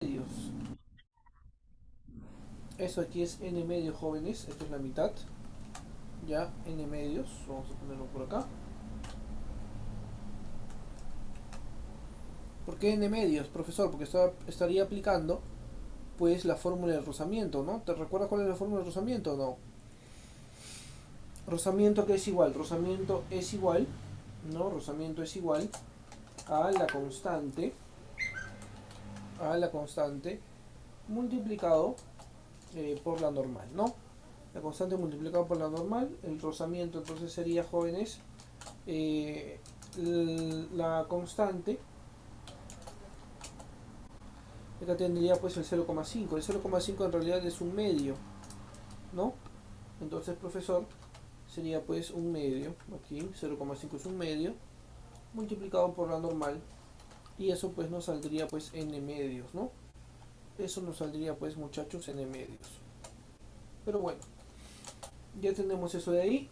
medios. Eso aquí es n medios, jóvenes. Esto es la mitad. Ya, n medios. Vamos a ponerlo por acá. ¿Por qué n medios, profesor? Porque estaría aplicando pues la fórmula de rozamiento, ¿no? ¿Te recuerdas cuál es la fórmula de rozamiento o no? Rozamiento, que es igual, rozamiento es igual, ¿no? Rozamiento es igual a la constante multiplicado por la normal, ¿no? La constante multiplicado por la normal, el rozamiento entonces sería, jóvenes, eh, la constante, acá tendría pues el 0,5, el 0,5 en realidad es un medio, ¿no? Entonces, profesor, sería pues un medio, aquí 0,5 es un medio, multiplicado por la normal, y eso pues nos saldría pues n medios, ¿no? Eso nos saldría pues, muchachos, n medios. Pero bueno, ya tenemos eso de ahí.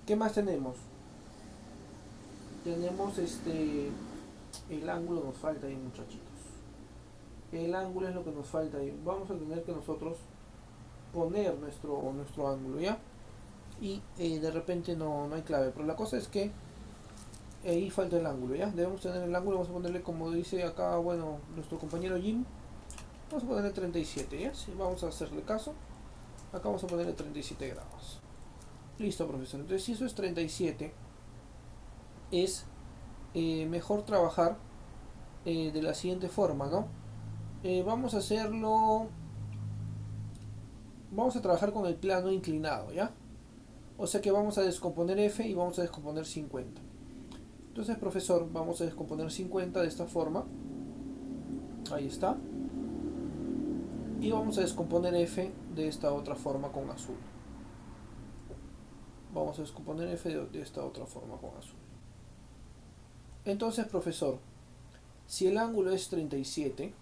¿Qué más tenemos? Tenemos el ángulo nos falta ahí, muchachitos. El ángulo es lo que nos falta ahí. Vamos a tener que nosotros poner nuestro ángulo, ¿ya? Y de repente no hay clave, pero la cosa es que ahí falta el ángulo, ¿ya? Debemos tener el ángulo, vamos a ponerle, como dice acá, bueno, nuestro compañero Jim, vamos a ponerle 37, ¿ya? Sí, vamos a hacerle caso. Acá vamos a ponerle 37 grados. Listo, profesor. Entonces, si eso es 37, es mejor trabajar de la siguiente forma, ¿no? Vamos a hacerlo, vamos a trabajar con el plano inclinado, ¿ya? O sea que vamos a descomponer f y vamos a descomponer 50. Entonces, profesor, vamos a descomponer 50 de esta forma. Ahí está. Y vamos a descomponer f de esta otra forma con azul. Vamos a descomponer f de esta otra forma con azul. Entonces, profesor, si el ángulo es 37,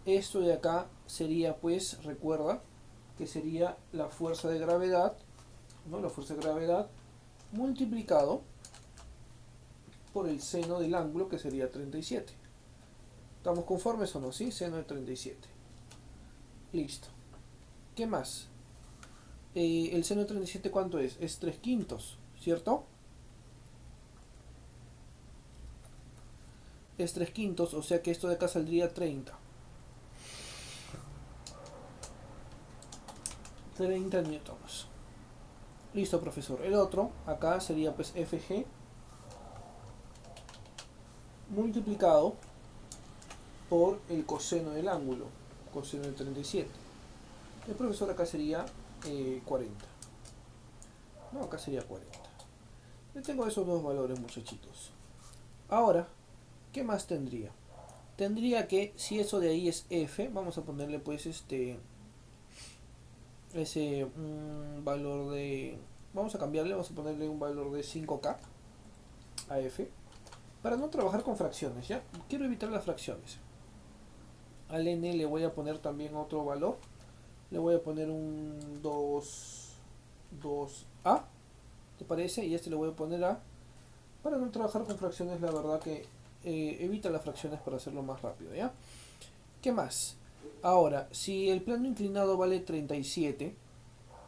esto de acá sería, pues, recuerda que sería la fuerza de gravedad, ¿no? La fuerza de gravedad multiplicado por el seno del ángulo, que sería 37. ¿Estamos conformes o no? Sí, seno de 37. Listo. ¿Qué más? El seno de 37, ¿cuánto es? Es 3 quintos, ¿cierto? Es 3 quintos, o sea que esto de acá saldría 30. 30 newtons. Listo, profesor. El otro, acá sería pues FG multiplicado por el coseno del ángulo, coseno de 37. El profesor acá sería 40. No, acá sería 40. Yo tengo esos dos valores, muchachitos. Ahora, ¿qué más tendría? Tendría que, si eso de ahí es F, vamos a ponerle pues ese valor de... Vamos a cambiarle, vamos a ponerle un valor de 5K a F. Para no trabajar con fracciones, ¿ya? Quiero evitar las fracciones. Al n le voy a poner también otro valor. Le voy a poner un 2A, ¿te parece? Y este le voy a poner A. Para no trabajar con fracciones, la verdad que evita las fracciones para hacerlo más rápido, ¿ya? ¿Qué más? Ahora, si el plano inclinado vale 37,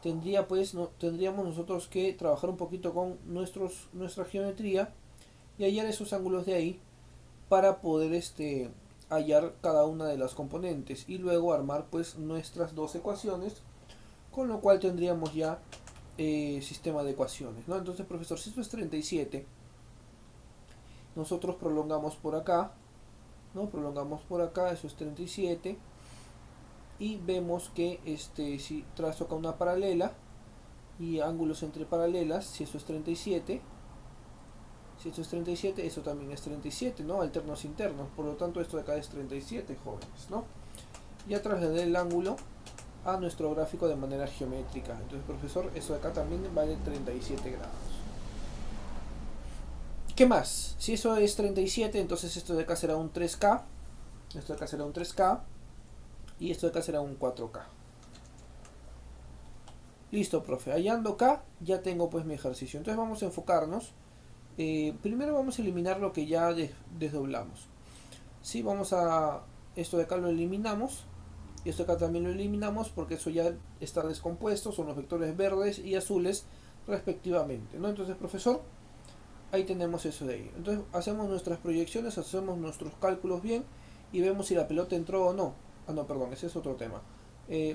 tendríamos nosotros que trabajar un poquito con nuestra geometría y hallar esos ángulos de ahí para poder hallar cada una de las componentes y luego armar pues nuestras dos ecuaciones, con lo cual tendríamos ya sistema de ecuaciones, ¿no? Entonces, profesor, si esto es 37, nosotros prolongamos por acá, ¿no? Prolongamos por acá, eso es 37, y vemos que si trazo acá una paralela y ángulos entre paralelas, si eso es 37, si esto es 37, eso también es 37, ¿no? Alternos internos. Por lo tanto, esto de acá es 37, jóvenes, ¿no? Ya trasladé el ángulo a nuestro gráfico de manera geométrica. Entonces, profesor, eso de acá también vale 37 grados. ¿Qué más? Si eso es 37, entonces esto de acá será un 3K. Esto de acá será un 3K. Y esto de acá será un 4K. Listo, profe. Hallando K, ya tengo pues mi ejercicio. Entonces vamos a enfocarnos. Primero vamos a eliminar lo que ya desdoblamos. Sí, vamos a... Esto de acá lo eliminamos. Y esto de acá también lo eliminamos porque eso ya está descompuesto. Son los vectores verdes y azules respectivamente, ¿no? Entonces, profesor, ahí tenemos eso de ahí. Entonces hacemos nuestras proyecciones, hacemos nuestros cálculos bien y vemos si la pelota entró o no. Ah, no, perdón, ese es otro tema.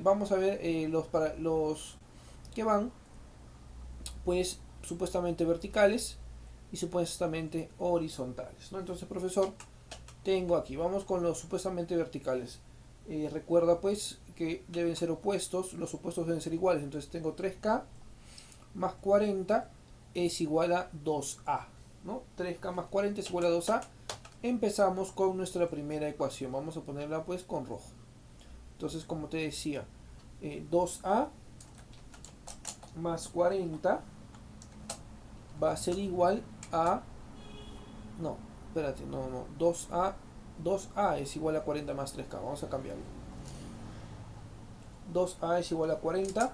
Vamos a ver los que van, pues, supuestamente verticales y supuestamente horizontales, ¿no? Entonces, profesor, tengo aquí, vamos con los supuestamente verticales. Recuerda, pues, que deben ser opuestos, los opuestos deben ser iguales. Entonces tengo 3K más 40 es igual a 2A, ¿no? 3K más 40 es igual a 2A. Empezamos con nuestra primera ecuación. Vamos a ponerla pues con rojo. Entonces, como te decía, 2A más 40 va a ser igual a... No, espérate, no. 2A es igual a 40 más 3K. Vamos a cambiarlo. 2A es igual a 40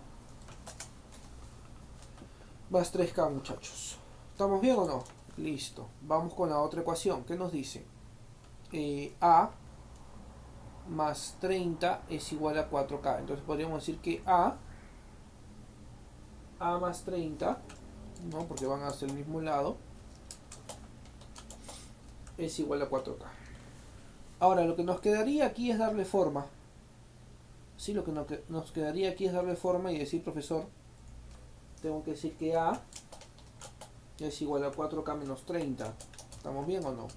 más 3K, muchachos. ¿Estamos bien o no? Listo. Vamos con la otra ecuación. ¿Qué nos dice? A más 30 es igual a 4K. Entonces podríamos decir que A más 30, ¿no? Porque van hacia el mismo lado, es igual a 4K. Ahora, lo que nos quedaría aquí es darle forma. Sí, lo que nos quedaría aquí es darle forma y decir, profesor, tengo que decir que A es igual a 4K menos 30. ¿Estamos bien o no?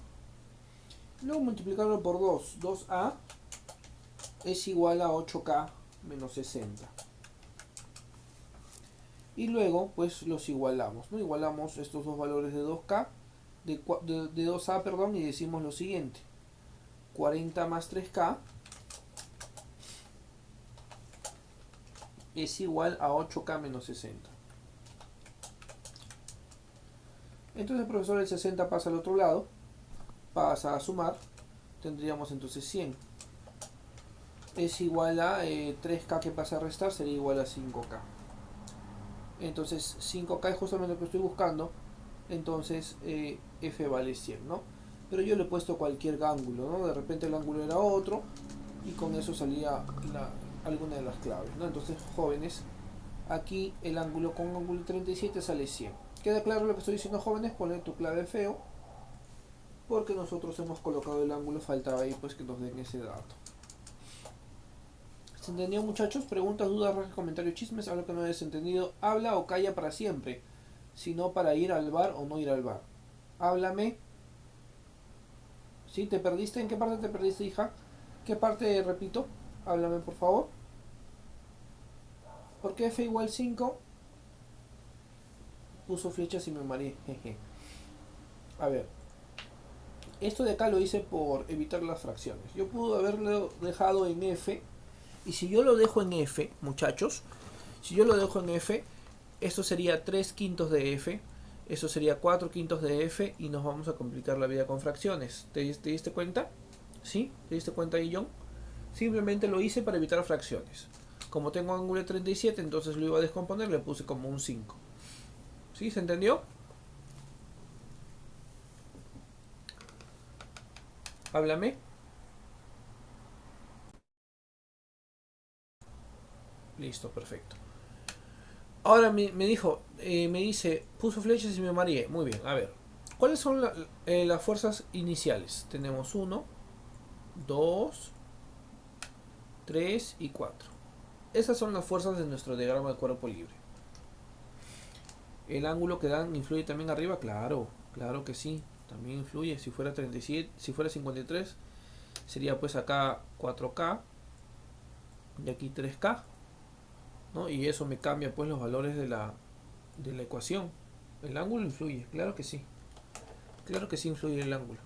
Luego multiplicarlo por 2. 2A es igual a 8K menos 60. Y luego, pues los igualamos, ¿no? Igualamos estos dos valores de 2K, de 2A, perdón, y decimos lo siguiente. 40 más 3K es igual a 8K menos 60. Entonces, profesor, el 60 pasa al otro lado, pasa a sumar, tendríamos entonces 100. Es igual a 3K que pasa a restar, sería igual a 5K. Entonces 5K es justamente lo que estoy buscando, entonces F vale 100, ¿no? Pero yo le he puesto cualquier ángulo, ¿no? De repente el ángulo era otro y con eso salía alguna de las claves, ¿no? Entonces, jóvenes, aquí el ángulo con ángulo 37 sale 100. ¿Queda claro lo que estoy diciendo, jóvenes? Poner tu clave feo, porque nosotros hemos colocado el ángulo, faltaba ahí pues que nos den ese dato. ¿Se entendió, muchachos? Preguntas, dudas, rajas, comentarios, chismes, algo que no hayas entendido, habla o calla para siempre, sino para ir al bar o no ir al bar. Háblame. ¿Sí? ¿Te perdiste? ¿En qué parte te perdiste, hija? ¿Qué parte repito? Háblame, por favor. ¿Por qué F igual 5? Puso flechas y me mareé. Jeje. A ver. Esto de acá lo hice por evitar las fracciones. Yo pude haberlo dejado en F. Y si yo lo dejo en F, muchachos, si yo lo dejo en F, esto sería 3 quintos de F. Eso sería 4 quintos de F. Y nos vamos a complicar la vida con fracciones. ¿Te diste cuenta? ¿Sí? ¿Te diste cuenta ahí, John? Simplemente lo hice para evitar fracciones. Como tengo ángulo de 37, entonces lo iba a descomponer, le puse como un 5. ¿Sí? ¿Se entendió? Háblame. Listo, perfecto. Ahora me dijo, me dice, puso flechas y me mareé. Muy bien, a ver. ¿Cuáles son las fuerzas iniciales? Tenemos 1, 2, 3 y 4. Esas son las fuerzas de nuestro diagrama de cuerpo libre. ¿El ángulo que dan influye también arriba? Claro, claro que sí. También influye. Si fuera 37, si fuera 53, sería pues acá 4K y aquí 3K, ¿no? Y eso me cambia pues los valores de la ecuación. El ángulo influye, claro que sí. Claro que sí influye el ángulo.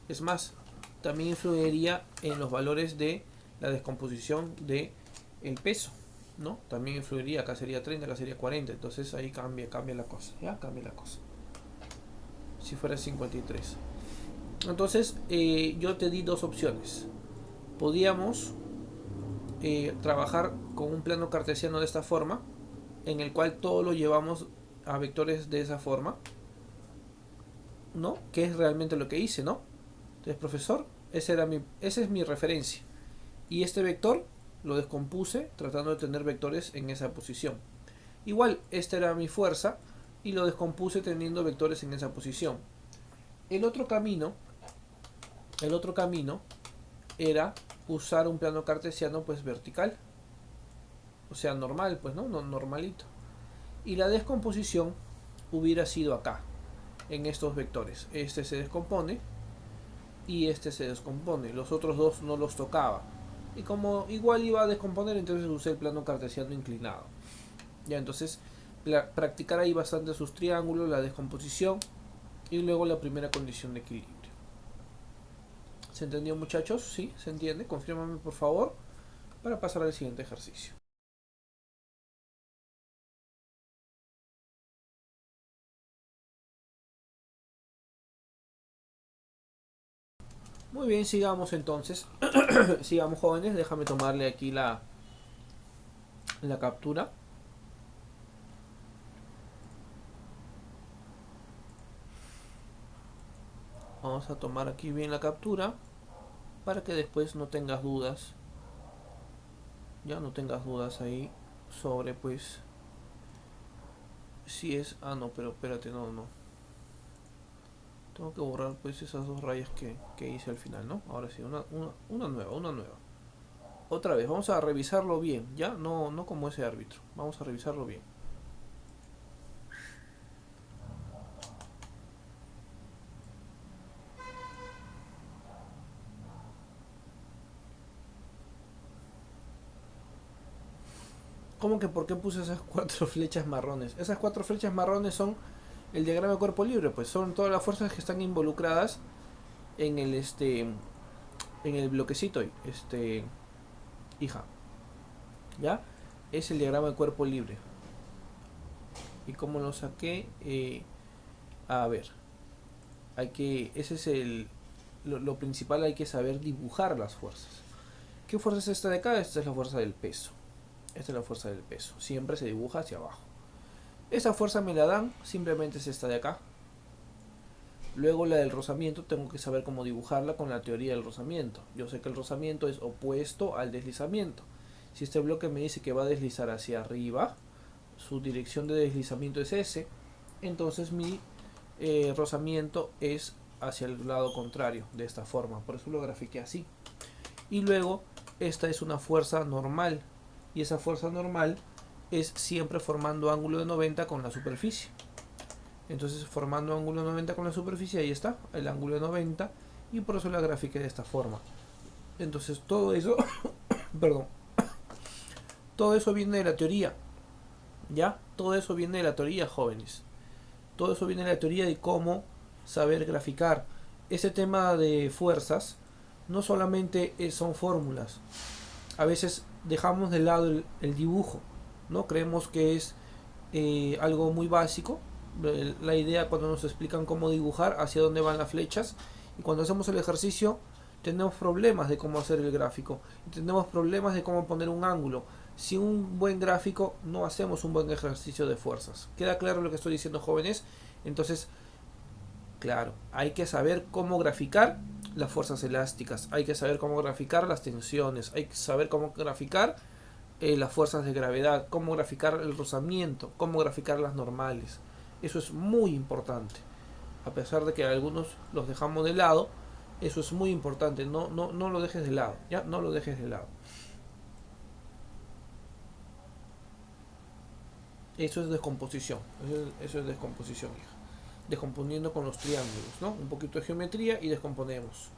Es más, también influiría en los valores de la descomposición de el peso, ¿no? También influiría, acá sería 30, acá sería 40, entonces ahí cambia la cosa, ¿ya? Cambia la cosa. Si fuera 53. Entonces, yo te di dos opciones. Podíamos trabajar con un plano cartesiano de esta forma, en el cual todo lo llevamos a vectores de esa forma, ¿no? Que es realmente lo que hice, ¿no? Entonces, profesor, Esa es mi referencia. Y este vector lo descompuse tratando de tener vectores en esa posición. Igual, esta era mi fuerza y lo descompuse teniendo vectores en esa posición. El otro camino, el otro camino era usar un plano cartesiano pues vertical, o sea normal, pues no normalito. Y la descomposición hubiera sido acá, en estos vectores. Este se descompone y este se descompone. Los otros dos no los tocaba. Y como igual iba a descomponer, entonces usé el plano cartesiano inclinado. Ya, entonces practicar ahí bastante sus triángulos, la descomposición y luego la primera condición de equilibrio. ¿Se entendió, muchachos? ¿Sí? ¿Se entiende? Confírmame por favor para pasar al siguiente ejercicio. Muy bien, sigamos entonces. Sigamos, jóvenes. Déjame tomarle aquí la captura. Vamos a tomar aquí bien la captura para que después no tengas dudas. Ya no tengas dudas ahí sobre pues si es... Ah, no, pero espérate, no. Tengo que borrar pues esas dos rayas que hice al final, ¿no? Ahora sí, una nueva. Otra vez, vamos a revisarlo bien, ¿ya? No como ese árbitro. Vamos a revisarlo bien. ¿Cómo que por qué puse esas cuatro flechas marrones? Esas cuatro flechas marrones son el diagrama de cuerpo libre, pues son todas las fuerzas que están involucradas en el en el bloquecito, hija, ¿ya? Es el diagrama de cuerpo libre. ¿Y cómo lo saqué? A ver, ese es lo principal, hay que saber dibujar las fuerzas. ¿Qué fuerza es esta de acá? Esta es la fuerza del peso. Esta es la fuerza del peso. Siempre se dibuja hacia abajo. Esta fuerza me la dan, simplemente es esta de acá. Luego la del rozamiento tengo que saber cómo dibujarla con la teoría del rozamiento. Yo sé que el rozamiento es opuesto al deslizamiento. Si este bloque me dice que va a deslizar hacia arriba, su dirección de deslizamiento es S, entonces mi rozamiento es hacia el lado contrario, de esta forma. Por eso lo grafiqué así. Y luego esta es una fuerza normal. Y esa fuerza normal es siempre formando ángulo de 90 con la superficie. Entonces formando ángulo de 90 con la superficie, ahí está, el ángulo de 90. Y por eso la grafiqué de esta forma. Entonces todo eso, perdón, todo eso viene de la teoría. ¿Ya? Todo eso viene de la teoría, jóvenes. Todo eso viene de la teoría de cómo saber graficar. Ese tema de fuerzas no solamente son fórmulas. A veces dejamos de lado el dibujo, ¿no? Creemos que es algo muy básico. La idea cuando nos explican cómo dibujar, hacia dónde van las flechas, y cuando hacemos el ejercicio tenemos problemas de cómo hacer el gráfico, tenemos problemas de cómo poner un ángulo. Sin un buen gráfico no hacemos un buen ejercicio de fuerzas. ¿Queda claro lo que estoy diciendo, jóvenes? Entonces, claro, hay que saber cómo graficar las fuerzas elásticas, hay que saber cómo graficar las tensiones, hay que saber cómo graficar las fuerzas de gravedad, cómo graficar el rozamiento, cómo graficar las normales. Eso es muy importante. A pesar de que algunos los dejamos de lado, eso es muy importante. No lo dejes de lado. Ya, no lo dejes de lado. Eso es descomposición. Eso es descomposición, hija. Descomponiendo con los triángulos, ¿no? Un poquito de geometría y descomponemos,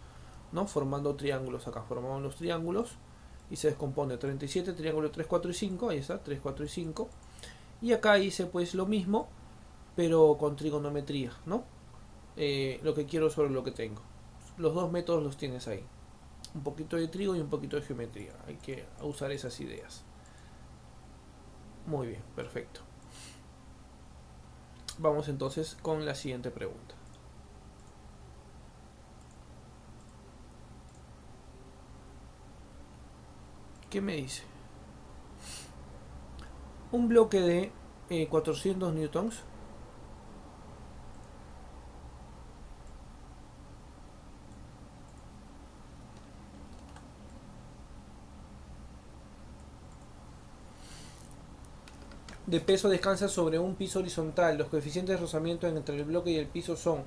¿no? Formando triángulos acá. Formamos los triángulos y se descompone 37, triángulo 3, 4 y 5. Ahí está, 3, 4 y 5. Y acá hice pues lo mismo, pero con trigonometría, ¿no? Lo que quiero sobre lo que tengo. Los dos métodos los tienes ahí. Un poquito de trigo y un poquito de geometría. Hay que usar esas ideas. Muy bien, perfecto. Vamos entonces con la siguiente pregunta. ¿Qué me dice? Un bloque de 400 newtons de peso descansa sobre un piso horizontal. Los coeficientes de rozamiento entre el bloque y el piso son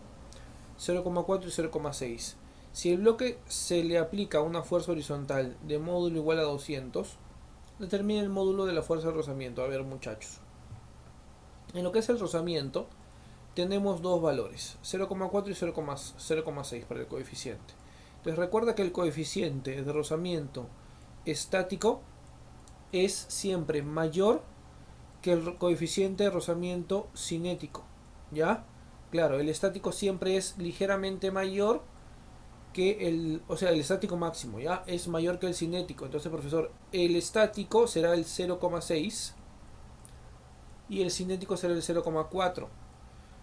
0,4 y 0,6. Si el bloque se le aplica una fuerza horizontal de módulo igual a 200, determina el módulo de la fuerza de rozamiento. A ver, muchachos. En lo que es el rozamiento, tenemos dos valores, 0,4 y 0,6 para el coeficiente. Entonces recuerda que el coeficiente de rozamiento estático es siempre mayor que el coeficiente de rozamiento cinético. ¿Ya? Claro, el estático siempre es ligeramente mayor que el, o sea, el estático máximo, ¿ya? Es mayor que el cinético. Entonces, profesor, el estático será el 0,6 y el cinético será el 0,4.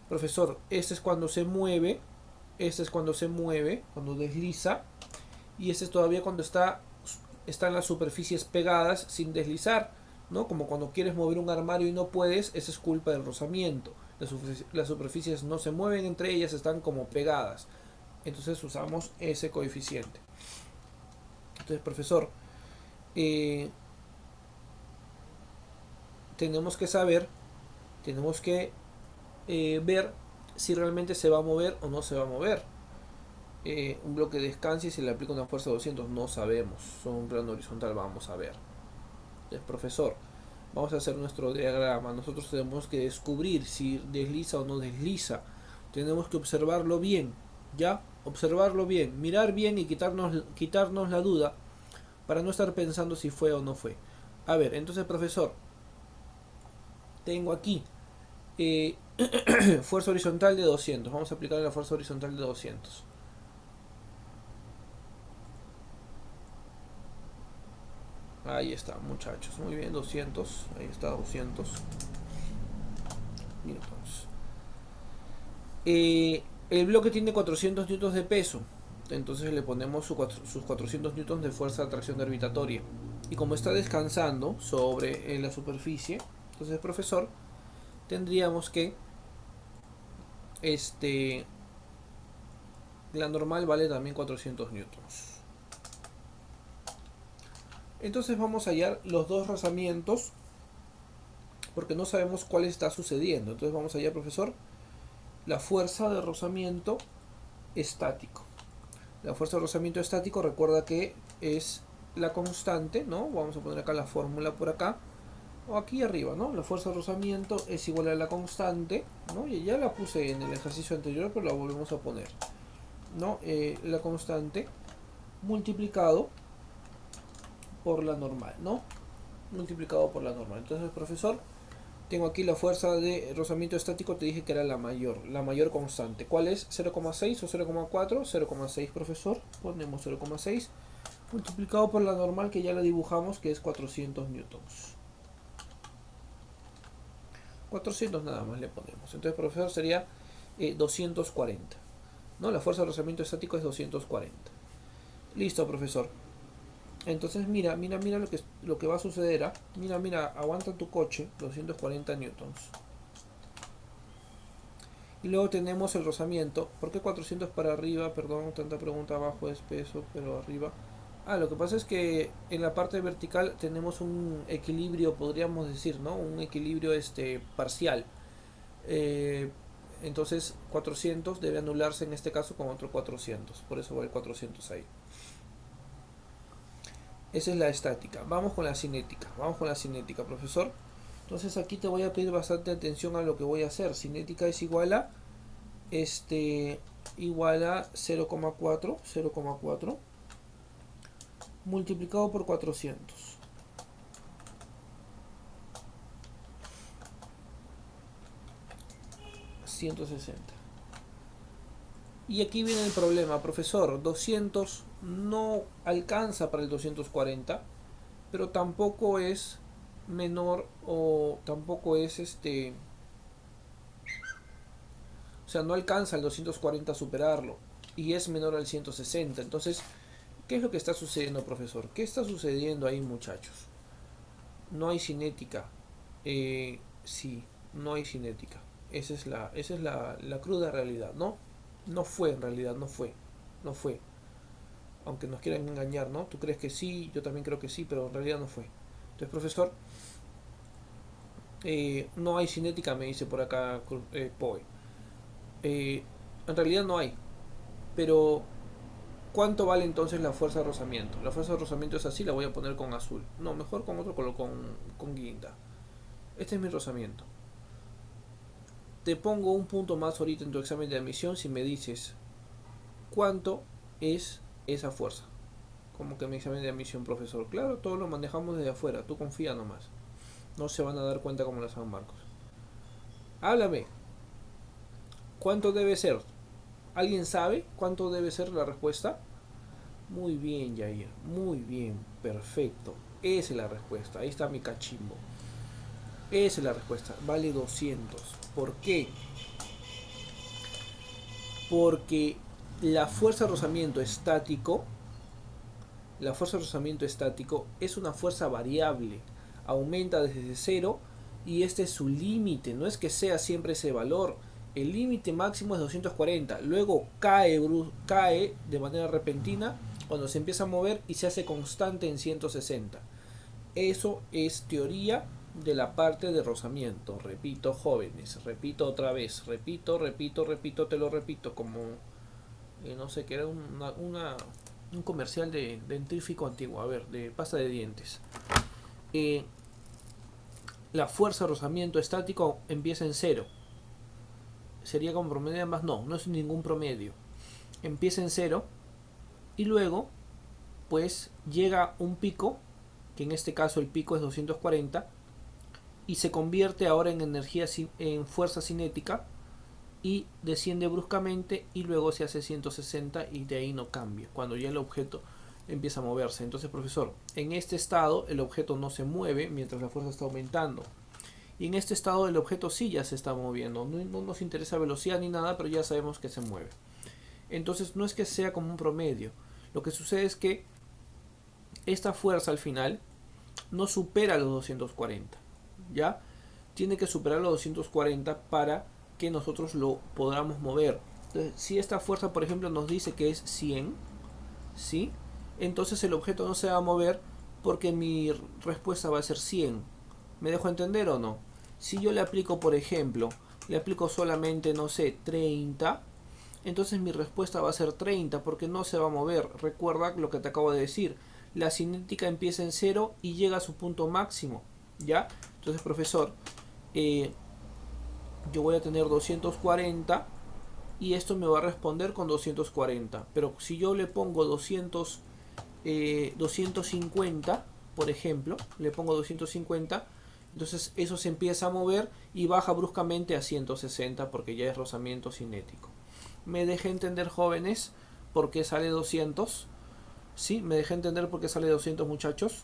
Profesor, este es cuando se mueve, este es cuando se mueve, cuando desliza, y este es todavía cuando están las superficies pegadas sin deslizar, ¿no? Como cuando quieres mover un armario y no puedes, esa es culpa del rozamiento. Las superficies no se mueven entre ellas, están como pegadas. Entonces usamos ese coeficiente. Entonces, profesor, eh, tenemos que saber, tenemos que ver si realmente se va a mover o no se va a mover. Un bloque descansa y se le aplica una fuerza de 200, no sabemos. Son un plano horizontal, vamos a ver. Entonces, profesor, vamos a hacer nuestro diagrama. Nosotros tenemos que descubrir si desliza o no desliza. Tenemos que observarlo bien, ¿ya? Observarlo bien, mirar bien y quitarnos la duda para no estar pensando si fue o no fue. A ver, entonces, profesor, tengo aquí eh, fuerza horizontal de 200. Vamos a aplicar la fuerza horizontal de 200. Ahí está, muchachos. Muy bien, 200. Ahí está, 200 newtons. El bloque tiene 400 newtons de peso. Entonces le ponemos sus 400 newtons de fuerza de atracción gravitatoria. Y como está descansando sobre la superficie, entonces, profesor, tendríamos que la normal vale también 400 newtons. Entonces vamos a hallar los dos rozamientos porque no sabemos cuál está sucediendo. Entonces vamos a hallar, profesor, la fuerza de rozamiento estático. La fuerza de rozamiento estático, recuerda que es la constante, ¿no? Vamos a poner acá la fórmula por acá, o aquí arriba, ¿no? La fuerza de rozamiento es igual a la constante, ¿no? Y ya la puse en el ejercicio anterior, pero la volvemos a poner, ¿no? La constante multiplicado por la normal, ¿no? Multiplicado por la normal. Entonces, profesor, tengo aquí la fuerza de rozamiento estático, te dije que era la mayor constante. ¿Cuál es? 0,6 o 0,4. 0,6, profesor. Ponemos 0,6 multiplicado por la normal que ya la dibujamos, que es 400 newtons. 400 nada más le ponemos. Entonces, profesor, sería 240. ¿No? La fuerza de rozamiento estático es 240. Listo, profesor. Entonces mira lo que va a suceder. Mira, aguanta tu coche, 240 newtons. Y luego tenemos el rozamiento. ¿Por qué 400 para arriba? Perdón, tanta pregunta. Abajo es peso, pero arriba. Lo que pasa es que en la parte vertical tenemos un equilibrio, podríamos decir, ¿no? Un equilibrio parcial. Eh, entonces 400 debe anularse en este caso con otro 400. Por eso va el 400 ahí. Esa es la estática. Vamos con la cinética. Vamos con la cinética, profesor. Entonces aquí te voy a pedir bastante atención a lo que voy a hacer. Cinética es igual a igual a 0,4 multiplicado por 400. $160. Y aquí viene el problema, profesor. 200 no alcanza para el 240, pero tampoco es menor o tampoco es o sea, no alcanza el 240 a superarlo y es menor al 160. Entonces, ¿qué es lo que está sucediendo, profesor? ¿Qué está sucediendo ahí, muchachos? No hay cinética. Sí, no hay cinética. Esa es la cruda realidad, ¿no? No fue en realidad, no fue. No fue. Aunque nos quieran engañar, ¿no? Tú crees que sí, yo también creo que sí, pero en realidad no fue. Entonces, profesor, No hay cinética, me dice por acá Poe. En realidad no hay. Pero, ¿cuánto vale entonces la fuerza de rozamiento? La fuerza de rozamiento es así, la voy a poner con azul. No, mejor con otro color, con guinda. Este es mi rozamiento. Te pongo un punto más ahorita en tu examen de admisión si me dices cuánto es esa fuerza. Como que mi examen de admisión, profesor. Claro, todo lo manejamos desde afuera, tú confía nomás. No se van a dar cuenta como la San Marcos. Háblame, ¿cuánto debe ser? ¿Alguien sabe cuánto debe ser la respuesta? Muy bien, Jair. Muy bien. Perfecto. Esa es la respuesta. Ahí está mi cachimbo. Esa es la respuesta. Vale 200. ¿Por qué? Porque la fuerza de rozamiento estático, la fuerza de rozamiento estático es una fuerza variable. Aumenta desde cero y este es su límite. No es que sea siempre ese valor. El límite máximo es 240. Luego cae de manera repentina cuando se empieza a mover y se hace constante en 160. Eso es teoría de la parte de rozamiento. Repito, jóvenes, repito otra vez, repito, te lo repito, como no sé, que era un comercial de dentífrico antiguo, a ver, de pasta de dientes. Eh, la fuerza de rozamiento estático empieza en cero. ¿Sería como promedio? Además, no, no es ningún promedio. Empieza en cero y luego, pues, llega un pico, que en este caso el pico es 240, y se convierte ahora en energía, en fuerza cinética, y desciende bruscamente y luego se hace 160 y de ahí no cambia cuando ya el objeto empieza a moverse. Entonces, profesor, en este estado el objeto no se mueve mientras la fuerza está aumentando, y en este estado el objeto sí ya se está moviendo. No nos interesa velocidad ni nada, pero ya sabemos que se mueve. Entonces no es que sea como un promedio, lo que sucede es que esta fuerza al final no supera los 240, ¿ya? Tiene que superar los 240 para que nosotros lo podamos mover. Entonces, si esta fuerza, por ejemplo, nos dice que es 100, ¿sí? Entonces el objeto no se va a mover porque mi respuesta va a ser 100. ¿Me dejo entender o no? Si yo le aplico, por ejemplo, le aplico solamente, no sé, 30, entonces mi respuesta va a ser 30 porque no se va a mover. Recuerda lo que te acabo de decir. La cinética empieza en cero y llega a su punto máximo, ¿ya? Entonces, profesor, eh, yo voy a tener 240 y esto me va a responder con 240. Pero si yo le pongo 250, por ejemplo, le pongo 250, entonces eso se empieza a mover y baja bruscamente a 160 porque ya es rozamiento cinético. ¿Me dejé entender, jóvenes, por qué sale 200? ¿Sí? ¿Me dejé entender por qué sale 200, muchachos?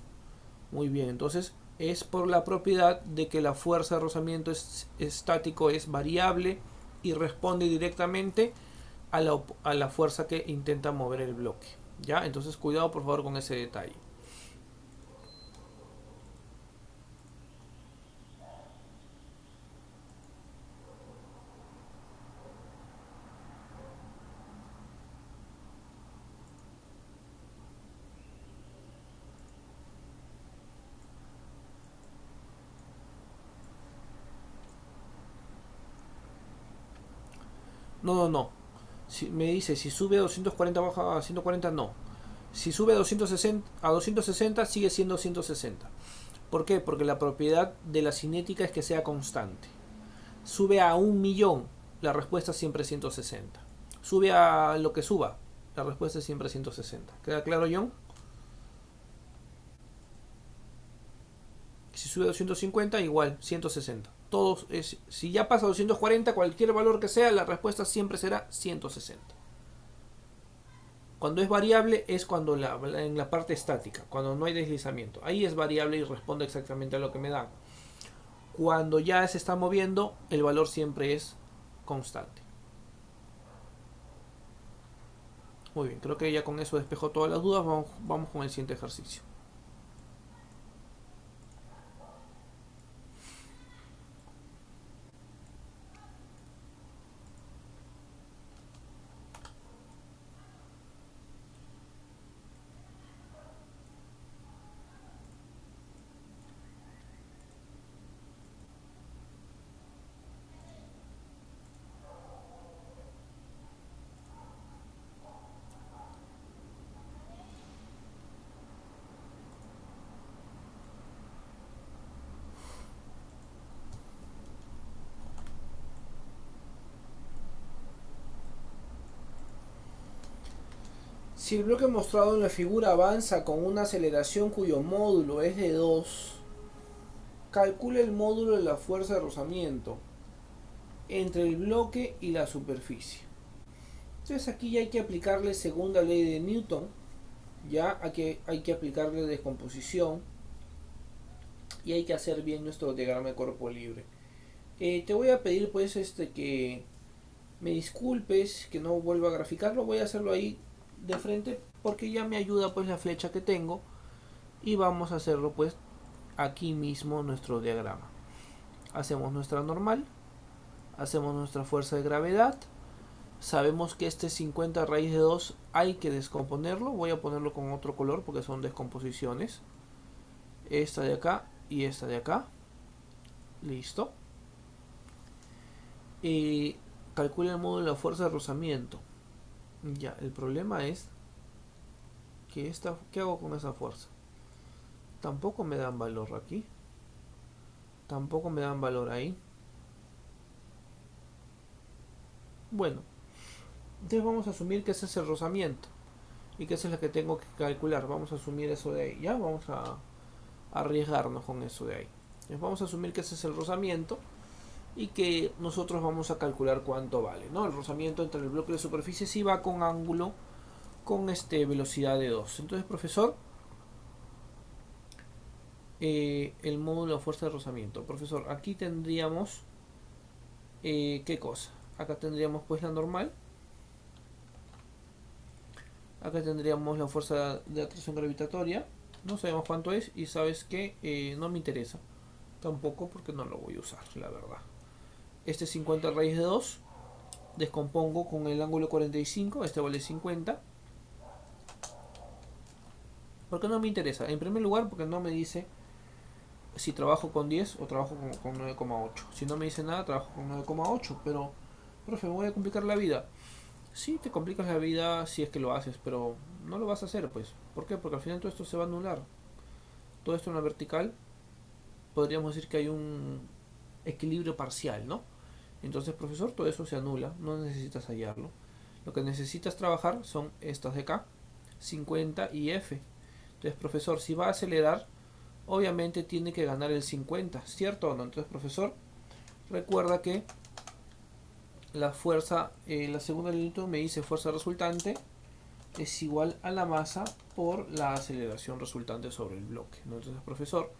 Muy bien, entonces es por la propiedad de que la fuerza de rozamiento estático es variable y responde directamente a la fuerza que intenta mover el bloque. ¿Ya? Entonces cuidado por favor con ese detalle. No, no, no. Si, me dice, si sube a 240 baja a 140, no. Si sube a 260 sigue siendo 160. ¿Por qué? Porque la propiedad de la cinética es que sea constante. Sube a 1.000.000, la respuesta siempre es 160. Sube a lo que suba, la respuesta es siempre 160. ¿Queda claro, John? Si sube a 250, igual, 160. Todos si ya pasa a 240, cualquier valor que sea, la respuesta siempre será 160. Cuando es variable es cuando en la parte estática, cuando no hay deslizamiento. Ahí es variable y responde exactamente a lo que me dan. Cuando ya se está moviendo, el valor siempre es constante. Muy bien, creo que ya con eso despejó todas las dudas. Vamos con el siguiente ejercicio. Si el bloque mostrado en la figura avanza con una aceleración cuyo módulo es de 2, calcula el módulo de la fuerza de rozamiento entre el bloque y la superficie. Entonces aquí ya hay que aplicarle segunda ley de Newton, ya hay que aplicarle descomposición y hay que hacer bien nuestro diagrama de cuerpo libre. Te voy a pedir pues que me disculpes que no vuelva a graficarlo, voy a hacerlo ahí de frente porque ya me ayuda pues la flecha que tengo y vamos a hacerlo pues aquí mismo nuestro diagrama. Hacemos nuestra normal, hacemos nuestra fuerza de gravedad, sabemos que este 50 raíz de 2 hay que descomponerlo, voy a ponerlo con otro color porque son descomposiciones, esta de acá y esta de acá, listo. Y calcula el módulo de la fuerza de rozamiento. Ya, el problema es que ¿qué hago con esa fuerza? Tampoco me dan valor aquí, tampoco me dan valor ahí. Bueno, entonces vamos a asumir que ese es el rozamiento y que esa es la que tengo que calcular. Vamos a asumir eso de ahí, ya vamos a arriesgarnos con eso de ahí. Entonces vamos a asumir que ese es el rozamiento y que nosotros vamos a calcular cuánto vale, ¿no? El rozamiento entre el bloque y la superficie sí va con ángulo, con velocidad de 2. Entonces, profesor, el módulo de fuerza de rozamiento. Profesor, aquí tendríamos ¿qué cosa? Acá tendríamos pues la normal. Acá tendríamos la fuerza de atracción gravitatoria. No sabemos cuánto es y sabes que no me interesa. Tampoco porque no lo voy a usar, la verdad. Este 50 raíz de 2. Descompongo con el ángulo 45. Este vale 50. Porque no me interesa. En primer lugar porque no me dice si trabajo con 10 o trabajo con 9,8. Si no me dice nada, trabajo con 9,8. Pero, profe, me voy a complicar la vida. Sí, te complicas la vida si es que lo haces, pero no lo vas a hacer, pues. ¿Por qué? Porque al final todo esto se va a anular. Todo esto en la vertical, podríamos decir que hay un equilibrio parcial, ¿no? Entonces, profesor, todo eso se anula, no necesitas hallarlo. Lo que necesitas trabajar son estas de acá, 50 y F. Entonces, profesor, si va a acelerar, obviamente tiene que ganar el 50, ¿cierto o no? Entonces, profesor, recuerda que la fuerza, la segunda línea me dice fuerza resultante es igual a la masa por la aceleración resultante sobre el bloque, ¿no? Entonces, profesor,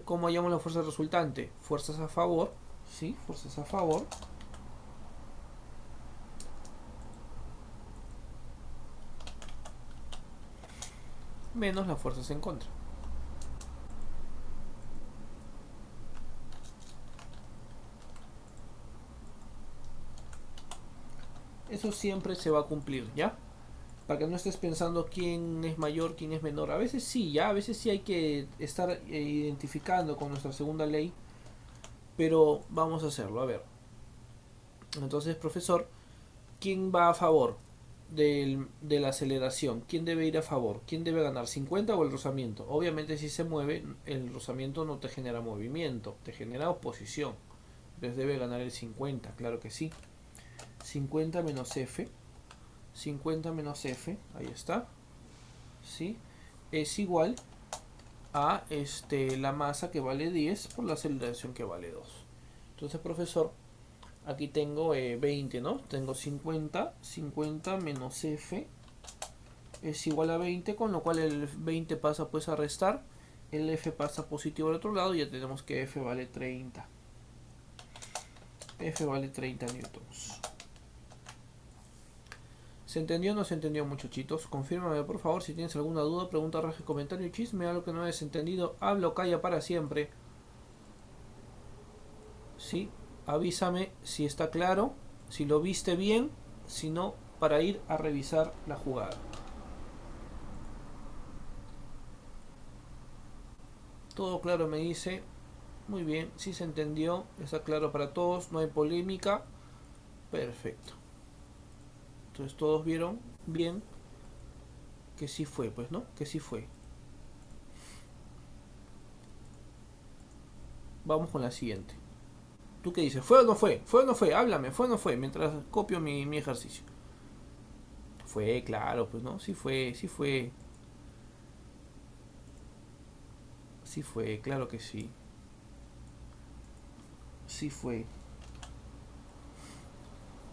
¿cómo llamamos la fuerza resultante? Fuerzas a favor, ¿sí? Fuerzas a favor menos las fuerzas en contra. Eso siempre se va a cumplir, ¿ya? Para que no estés pensando quién es mayor, quién es menor. A veces sí, ya, a veces sí hay que estar identificando con nuestra segunda ley, pero vamos a hacerlo, a ver. Entonces, profesor, ¿quién va a favor de la aceleración? ¿Quién debe ir a favor? ¿Quién debe ganar? ¿50 o el rozamiento? Obviamente si se mueve, el rozamiento no te genera movimiento, te genera oposición. Entonces debe ganar el 50, claro que sí. 50 menos F, 50 menos F, ahí está, ¿sí? Es igual a la masa que vale 10 por la aceleración que vale 2. Entonces, profesor, aquí tengo 20, ¿no? Tengo 50 menos F es igual a 20, con lo cual el 20 pasa pues a restar, el F pasa positivo al otro lado y ya tenemos que F vale 30. F vale 30 newtons. ¿Se entendió o no se entendió, muchachitos? Confírmame por favor si tienes alguna duda, pregunta, raje, comentario, chisme, algo que no hayas entendido, habla o calla para siempre. ¿Sí? Avísame si está claro, si lo viste bien, si no, para ir a revisar la jugada. Todo claro, me dice. Muy bien, si se entendió, está claro para todos, no hay polémica. Perfecto. Entonces todos vieron bien que sí fue, pues, ¿no? Que sí fue. Vamos con la siguiente. ¿Tú qué dices? ¿Fue o no fue? ¿Fue o no fue? Háblame, ¿fue o no fue? Mientras copio mi ejercicio. fue, claro, pues no, sí fue, sí fue, sí fue, claro que sí, sí fue.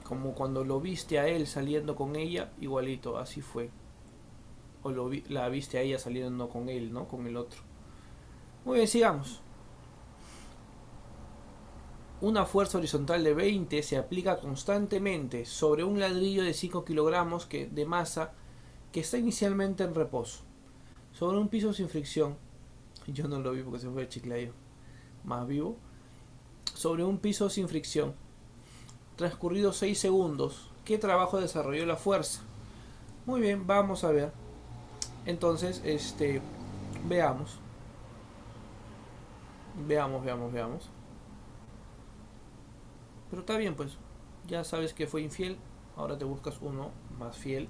Como cuando lo viste a él saliendo con ella, igualito, así fue. O la viste a ella saliendo con él, ¿no? Con el otro. Muy bien, sigamos. Una fuerza horizontal de 20 se aplica constantemente sobre un ladrillo de 5 kilogramos de masa que está inicialmente en reposo. Sobre un piso sin fricción. Yo no lo vi porque se fue de Chiclayo. Más vivo. Sobre un piso sin fricción. Transcurridos 6 segundos. ¿Qué trabajo desarrolló la fuerza? Muy bien, vamos a ver. Entonces, veamos. Veamos. Pero está bien, pues. Ya sabes que fue infiel. Ahora te buscas uno más fiel.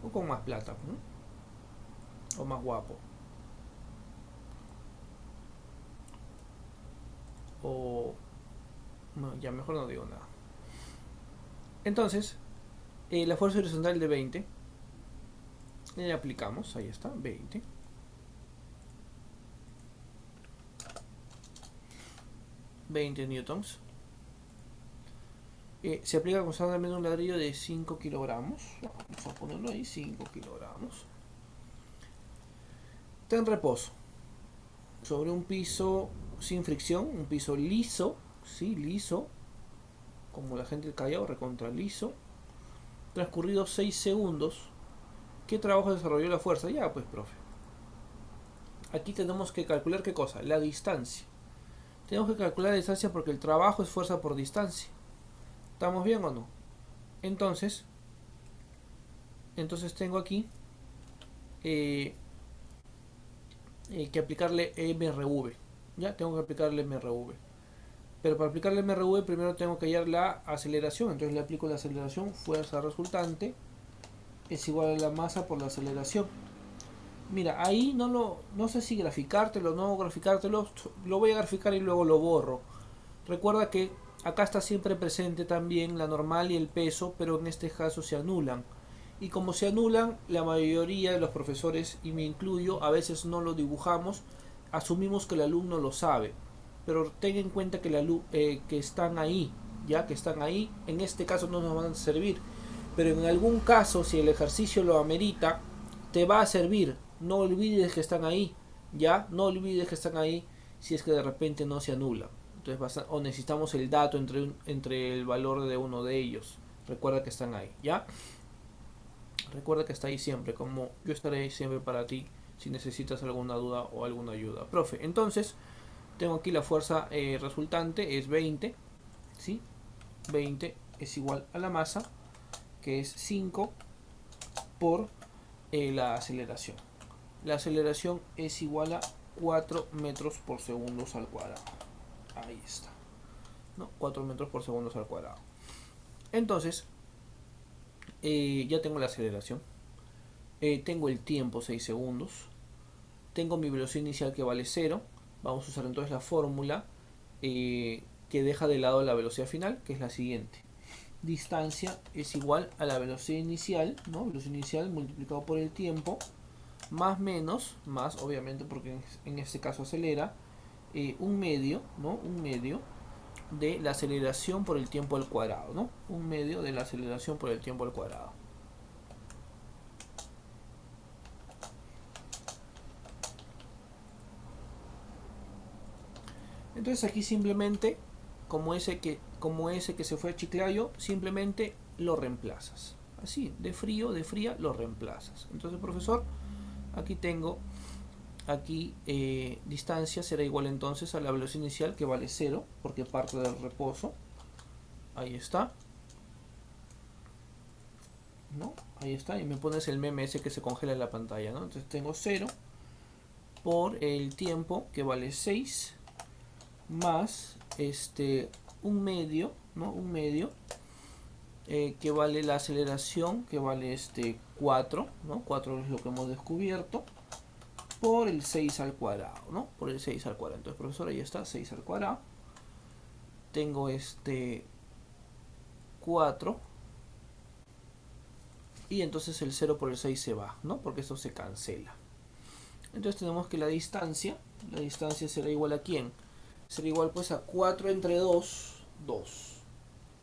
O con más plata, ¿no? O más guapo. O... No, ya mejor no digo nada. Entonces, la fuerza horizontal de 20. Le aplicamos. Ahí está. 20. 20 newtons. Se aplica constantemente un ladrillo de 5 kilogramos. Vamos a ponerlo ahí. 5 kilogramos. Está en reposo. Sobre un piso sin fricción. Un piso liso. Sí, liso. Como la gente del Callao, recontra liso. Transcurridos 6 segundos. ¿Qué trabajo desarrolló la fuerza? Ya, pues, profe. Aquí tenemos que calcular qué cosa, la distancia. Tenemos que calcular la distancia porque el trabajo es fuerza por distancia. ¿Estamos bien o no? Entonces tengo aquí eh, que aplicarle MRV. Ya, tengo que aplicarle MRV. Pero para aplicarle MRV primero tengo que hallar la aceleración. Entonces le aplico la aceleración, fuerza resultante es igual a la masa por la aceleración. Mira, ahí no sé si graficártelo o no graficártelo. Lo voy a graficar y luego lo borro. Recuerda que acá está siempre presente también la normal y el peso, pero en este caso se anulan. Y como se anulan, la mayoría de los profesores, y me incluyo, a veces no lo dibujamos, asumimos que el alumno lo sabe. Pero ten en cuenta que están ahí, ya que están ahí, en este caso no nos van a servir. Pero en algún caso, si el ejercicio lo amerita, te va a servir. No olvides que están ahí, ya, no olvides que están ahí si es que de repente no se anula. Entonces o necesitamos el dato entre el valor de uno de ellos. Recuerda que están ahí, ¿ya? Recuerda que está ahí siempre, como yo estaré ahí siempre para ti si necesitas alguna duda o alguna ayuda. Profe, entonces tengo aquí la fuerza resultante, es 20, ¿sí? 20 es igual a la masa, que es 5 por la aceleración. La aceleración es igual a 4 metros por segundo al cuadrado. Ahí está. ¿No? 4 metros por segundo al cuadrado. Entonces, ya tengo la aceleración. Tengo el tiempo 6 segundos. Tengo mi velocidad inicial que vale 0. Vamos a usar entonces la fórmula que deja de lado la velocidad final, que es la siguiente. Distancia es igual a la velocidad inicial, ¿no? Velocidad inicial multiplicado por el tiempo, más menos, más obviamente porque en este caso acelera, un medio, ¿no? Un medio de la aceleración por el tiempo al cuadrado, ¿no? Un medio de la aceleración por el tiempo al cuadrado. Entonces aquí simplemente, como ese que se fue a Chiclayo, simplemente lo reemplazas. Así, de fría, lo reemplazas. Entonces, profesor, aquí tengo, distancia será igual entonces a la velocidad inicial que vale 0, porque parte del reposo. Ahí está. ¿No? Ahí está, y me pones el meme ese que se congela en la pantalla, ¿no? Entonces tengo 0 por el tiempo que vale 6 más un medio, ¿no? Un medio que vale la aceleración, que vale 4, ¿no? 4 es lo que hemos descubierto, por el 6 al cuadrado, ¿no? Por el 6 al cuadrado. Entonces, profesor, ahí está, 6 al cuadrado. Tengo 4 y entonces el 0 por el 6 se va, ¿no? Porque esto se cancela. Entonces tenemos que la distancia será igual a ¿quién? Será igual pues a 4 entre 2, 2.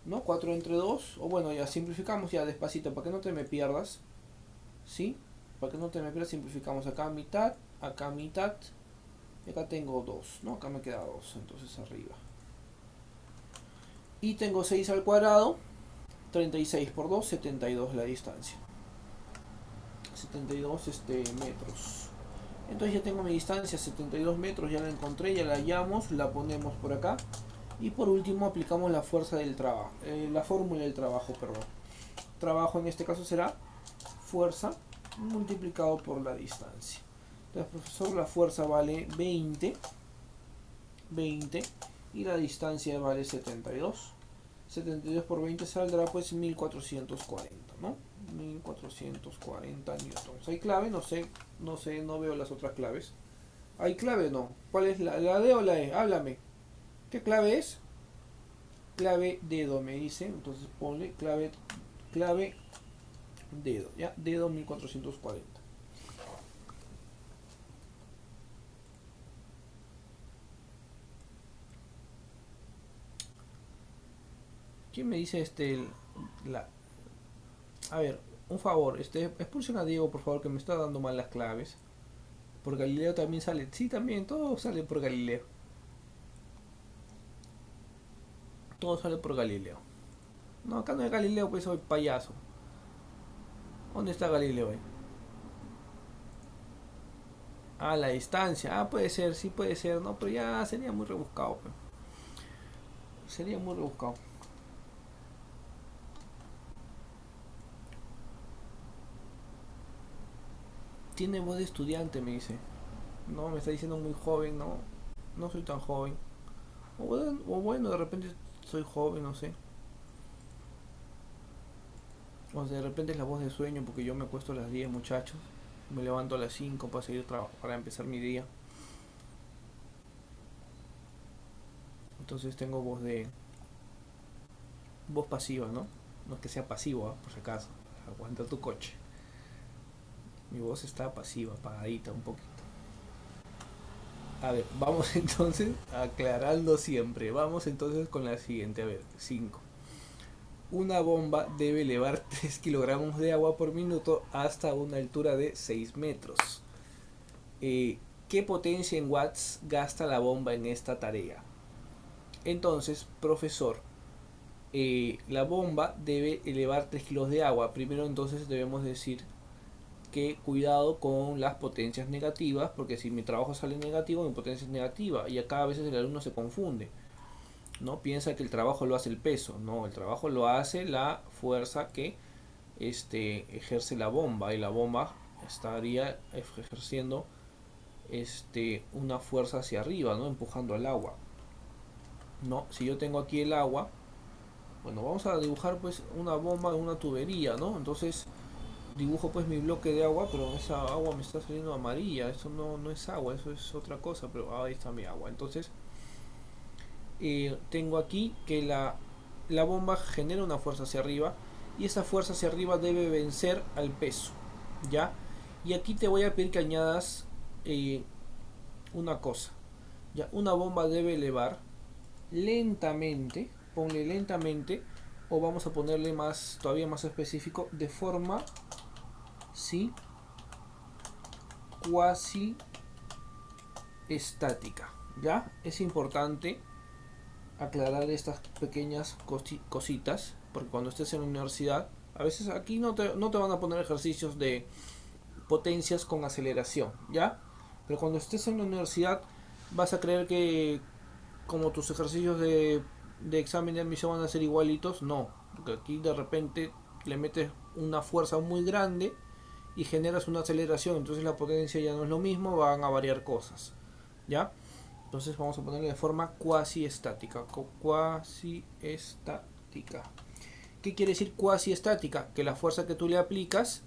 ¿No? 4 entre 2, o bueno, ya simplificamos ya despacito, para que no te me pierdas, ¿sí? Para que no te me pierdas, simplificamos acá mitad, y acá tengo 2, ¿no? Acá me queda 2, entonces arriba. Y tengo 6 al cuadrado, 36 por 2, 72 la distancia. 72 metros. Entonces ya tengo mi distancia, 72 metros, ya la encontré, ya la hallamos, la ponemos por acá. Y por último aplicamos la fuerza del trabajo, la fórmula del trabajo, perdón. Trabajo en este caso será fuerza multiplicado por la distancia. Entonces, profesor, la fuerza vale 20 y la distancia vale 72. 72 por 20 saldrá pues 1440, ¿no? 1440 newtons. ¿Hay clave? No sé, no veo las otras claves. ¿Hay clave o no? ¿Cuál es la D o la E? Háblame. ¿Qué clave es? Clave dedo, me dice. Entonces ponle clave dedo. ¿Ya? Dedo 1440. ¿Quién me dice A ver, un favor, expulsen a Diego, por favor, que me está dando mal las claves. Por Galileo también sale. Sí, también, todo sale por Galileo. Todo sale por Galileo. No, acá no hay Galileo, pues soy payaso. ¿Dónde está Galileo? Ah, la distancia. Ah, puede ser, sí puede ser. No, pero ya sería muy rebuscado. Pues. Sería muy rebuscado. Tiene voz de estudiante, me dice. No, me está diciendo muy joven, no. No soy tan joven. O bueno, de repente soy joven, no sé. O de repente es la voz de sueño porque yo me acuesto a las 10, muchachos. Me levanto a las 5 para seguir para empezar mi día. Entonces tengo voz pasiva, ¿no? No es que sea pasivo, por si acaso. Aguanta tu coche. Mi voz está pasiva, apagadita un poquito. A ver, vamos entonces aclarando siempre. Vamos entonces con la siguiente. A ver, 5. Una bomba debe elevar 3 kilogramos de agua por minuto hasta una altura de 6 metros. ¿Qué potencia en watts gasta la bomba en esta tarea? Entonces, profesor, la bomba debe elevar 3 kilos de agua. Primero entonces debemos decir que cuidado con las potencias negativas, porque si mi trabajo sale negativo, mi potencia es negativa. Y acá a veces el alumno se confunde. ¿No? Piensa que el trabajo lo hace el peso. No, el trabajo lo hace la fuerza que ejerce la bomba. Y la bomba estaría ejerciendo una fuerza hacia arriba, ¿no? Empujando al agua. No, si yo tengo aquí el agua, bueno, vamos a dibujar pues una bomba en una tubería, ¿no? Entonces dibujo pues mi bloque de agua, pero esa agua me está saliendo amarilla, eso no es agua, eso es otra cosa, pero ahí está mi agua. Entonces tengo aquí que la bomba genera una fuerza hacia arriba y esa fuerza hacia arriba debe vencer al peso, ¿ya? Y aquí te voy a pedir que añadas una cosa, ¿ya? Una bomba debe elevar lentamente, ponle lentamente, o vamos a ponerle todavía más específico, de forma cuasi estática, ¿ya? Es importante aclarar estas pequeñas cositas, porque cuando estés en la universidad, a veces aquí no te van a poner ejercicios de potencias con aceleración, ¿ya? Pero cuando estés en la universidad vas a creer que como tus ejercicios de examen de admisión van a ser igualitos. No, porque aquí de repente le metes una fuerza muy grande y generas una aceleración, entonces la potencia ya no es lo mismo, van a variar cosas, ¿ya? Entonces vamos a ponerle de forma cuasi estática. Cuasi estática. ¿Qué quiere decir cuasi estática? Que la fuerza que tú le aplicas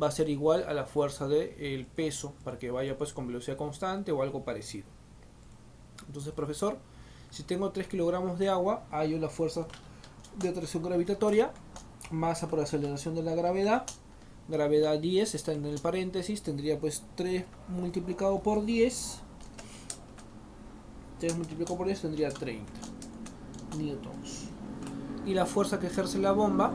va a ser igual a la fuerza del peso, para que vaya pues con velocidad constante o algo parecido. Entonces, profesor, si tengo 3 kilogramos de agua, hay una fuerza de atracción gravitatoria, masa por aceleración de la gravedad, Gravedad 10 está en el paréntesis, tendría pues 3 multiplicado por 10. 3 multiplicado por 10 tendría 30 newtons. Y la fuerza que ejerce la bomba,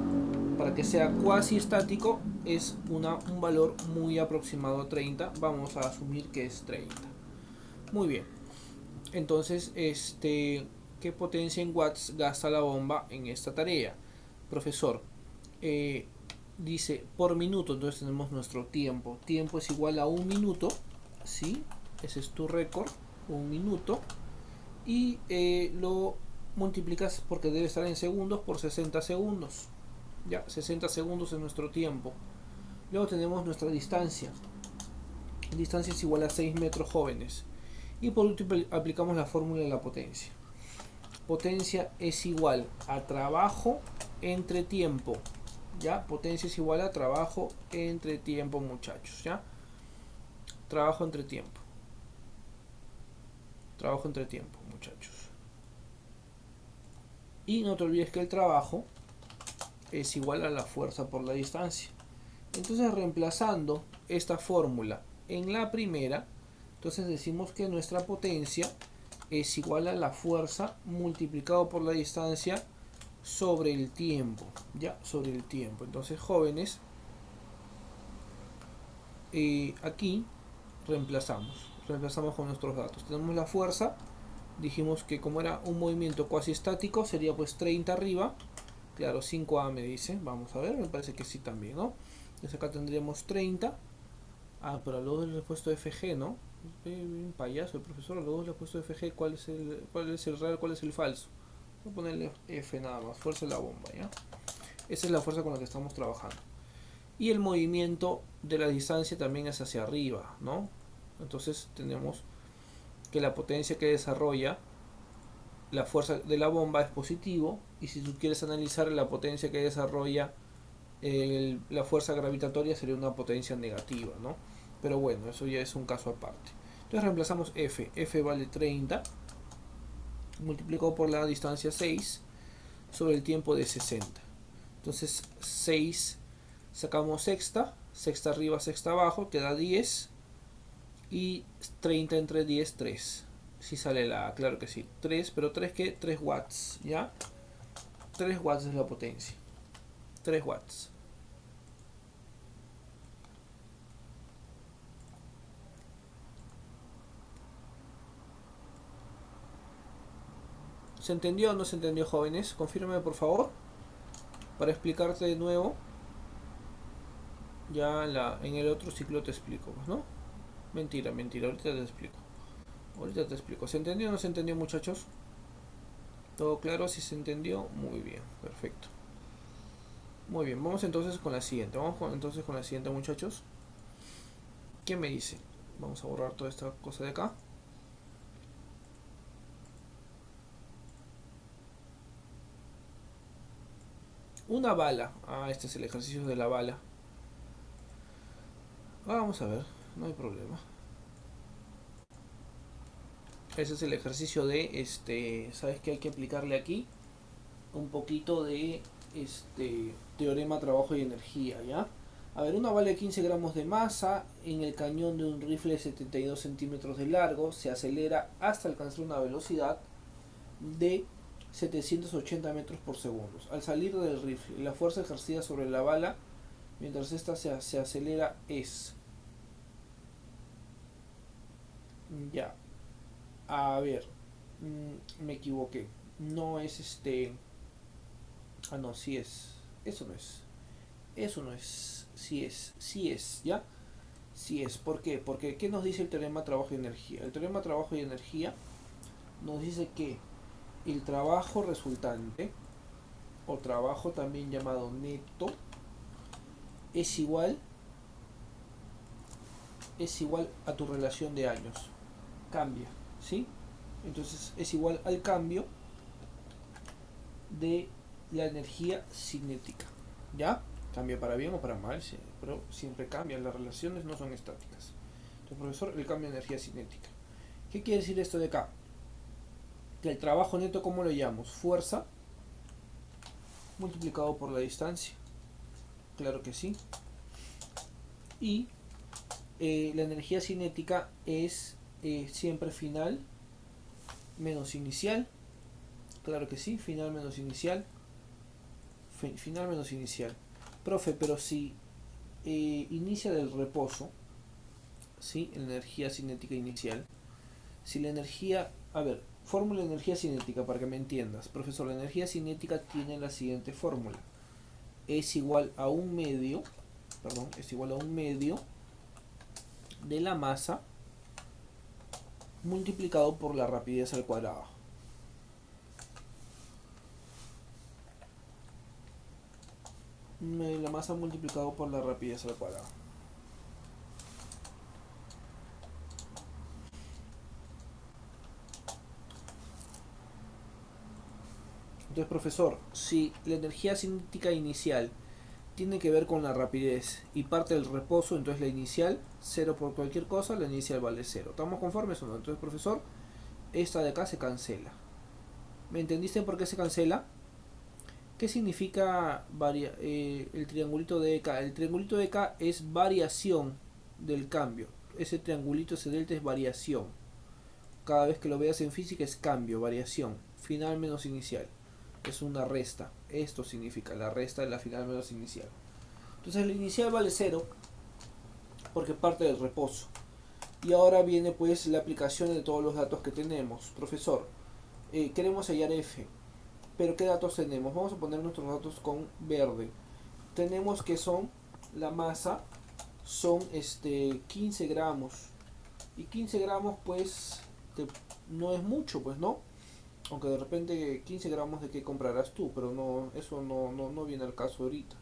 para que sea cuasi estático, es un valor muy aproximado a 30. Vamos a asumir que es 30. Muy bien. Entonces, ¿qué potencia en watts gasta la bomba en esta tarea? Profesor, dice por minuto, entonces tenemos nuestro tiempo. Tiempo es igual a un minuto, ¿sí? Ese es tu récord, un minuto. Y lo multiplicas, porque debe estar en segundos, por 60 segundos. Ya, 60 segundos es nuestro tiempo. Luego tenemos nuestra distancia. Distancia es igual a 6 metros, jóvenes. Y por último aplicamos la fórmula de la potencia. Potencia es igual a trabajo entre tiempo. ¿Ya? Potencia es igual a trabajo entre tiempo, muchachos. ¿Ya? Trabajo entre tiempo. Trabajo entre tiempo, muchachos. Y no te olvides que el trabajo es igual a la fuerza por la distancia. Entonces, reemplazando esta fórmula en la primera, entonces decimos que nuestra potencia es igual a la fuerza multiplicado por la distancia sobre el tiempo. Ya, sobre el tiempo. Entonces, jóvenes, aquí reemplazamos con nuestros datos. Tenemos la fuerza, dijimos que como era un movimiento cuasi estático, sería pues 30 arriba. Claro, 5A me dice, vamos a ver, me parece que sí también, ¿no? Entonces acá tendríamos 30. Ah, pero luego le he puesto FG, ¿no? Un payaso el profesor, luego le he puesto FG, ¿cuál es el real, cuál es el falso? Voy a ponerle F nada más, fuerza de la bomba, ¿ya? Esa es la fuerza con la que estamos trabajando. Y el movimiento de la distancia también es hacia arriba, ¿no? Entonces tenemos que la potencia que desarrolla la fuerza de la bomba es positivo, y si tú quieres analizar la potencia que desarrolla la fuerza gravitatoria, sería una potencia negativa, ¿no? Pero bueno, eso ya es un caso aparte. Entonces reemplazamos F vale 30 multiplicado por la distancia 6 sobre el tiempo de 60. Entonces 6, sacamos sexta, sexta arriba, sexta abajo, queda 10, y 30 entre 10, 3. Si sale la, claro que sí, 3, pero 3 ¿qué? 3 watts, ¿ya? 3 watts es la potencia. 3 watts. ¿Se entendió o no se entendió, jóvenes? Confírmeme por favor, para explicarte de nuevo. Ya en el otro ciclo te explico, pues, ¿no? Mentira, mentira, ahorita te explico. Ahorita te explico. ¿Se entendió o no se entendió, muchachos? ¿Todo claro? Si se entendió, muy bien, perfecto. Muy bien, vamos entonces con la siguiente. Entonces con la siguiente, muchachos. ¿Qué me dice? Vamos a borrar toda esta cosa de acá. Una bala. Ah, este es el ejercicio de la bala. Vamos a ver, no hay problema. Ese es el ejercicio de ¿sabes qué hay que aplicarle aquí? Un poquito de teorema trabajo y energía, ¿ya? A ver, una bala de 15 gramos de masa en el cañón de un rifle de 72 centímetros de largo se acelera hasta alcanzar una velocidad de 780 metros por segundo. Al salir del rifle, la fuerza ejercida sobre la bala mientras esta se acelera es... Ya, a ver, me equivoqué. No es Ah, no, sí es. Eso no es. Eso no es. Sí es. Sí es, ¿ya? Sí es. ¿Por qué? Porque ¿qué nos dice el teorema trabajo y energía? El teorema trabajo y energía nos dice que el trabajo resultante, o trabajo también llamado neto, es igual a tu relación de años. Cambia, ¿sí? Entonces es igual al cambio de la energía cinética, ¿ya? Cambia para bien o para mal, sí, pero siempre cambia, las relaciones no son estáticas. Entonces, profesor, el cambio de energía cinética. ¿Qué quiere decir esto de acá? Que el trabajo neto, ¿cómo lo llamamos? Fuerza multiplicado por la distancia. Claro que sí. Y la energía cinética es siempre final menos inicial. Claro que sí, final menos inicial. Final menos inicial. Profe, pero si inicia del reposo, ¿sí? La energía cinética inicial. Si la energía... A ver, fórmula de energía cinética para que me entiendas. Profesor, la energía cinética tiene la siguiente fórmula. Es igual a un medio, perdón, es igual a un medio de la masa multiplicado por la rapidez al cuadrado. La masa multiplicado por la rapidez al cuadrado. Entonces, profesor, si la energía cinética inicial tiene que ver con la rapidez y parte del reposo, entonces la inicial, 0 por cualquier cosa, la inicial vale 0. ¿Estamos conformes o no? Entonces, profesor, esta de acá se cancela. ¿Me entendiste por qué se cancela? ¿Qué significa el triangulito de EK? El triangulito de EK es variación del cambio. Ese triangulito, ese delta es variación. Cada vez que lo veas en física es cambio, variación. Final menos inicial. Es una resta. Esto significa la resta de la final menos inicial. Entonces la inicial vale 0 porque parte del reposo. Y ahora viene pues la aplicación de todos los datos que tenemos. Profesor, queremos hallar F. Pero ¿qué datos tenemos? Vamos a poner nuestros datos con verde. Tenemos que son la masa, son 15 gramos. Y 15 gramos pues no es mucho, pues no. Aunque de repente 15 gramos de qué comprarás tú, pero no, eso no viene al caso ahorita.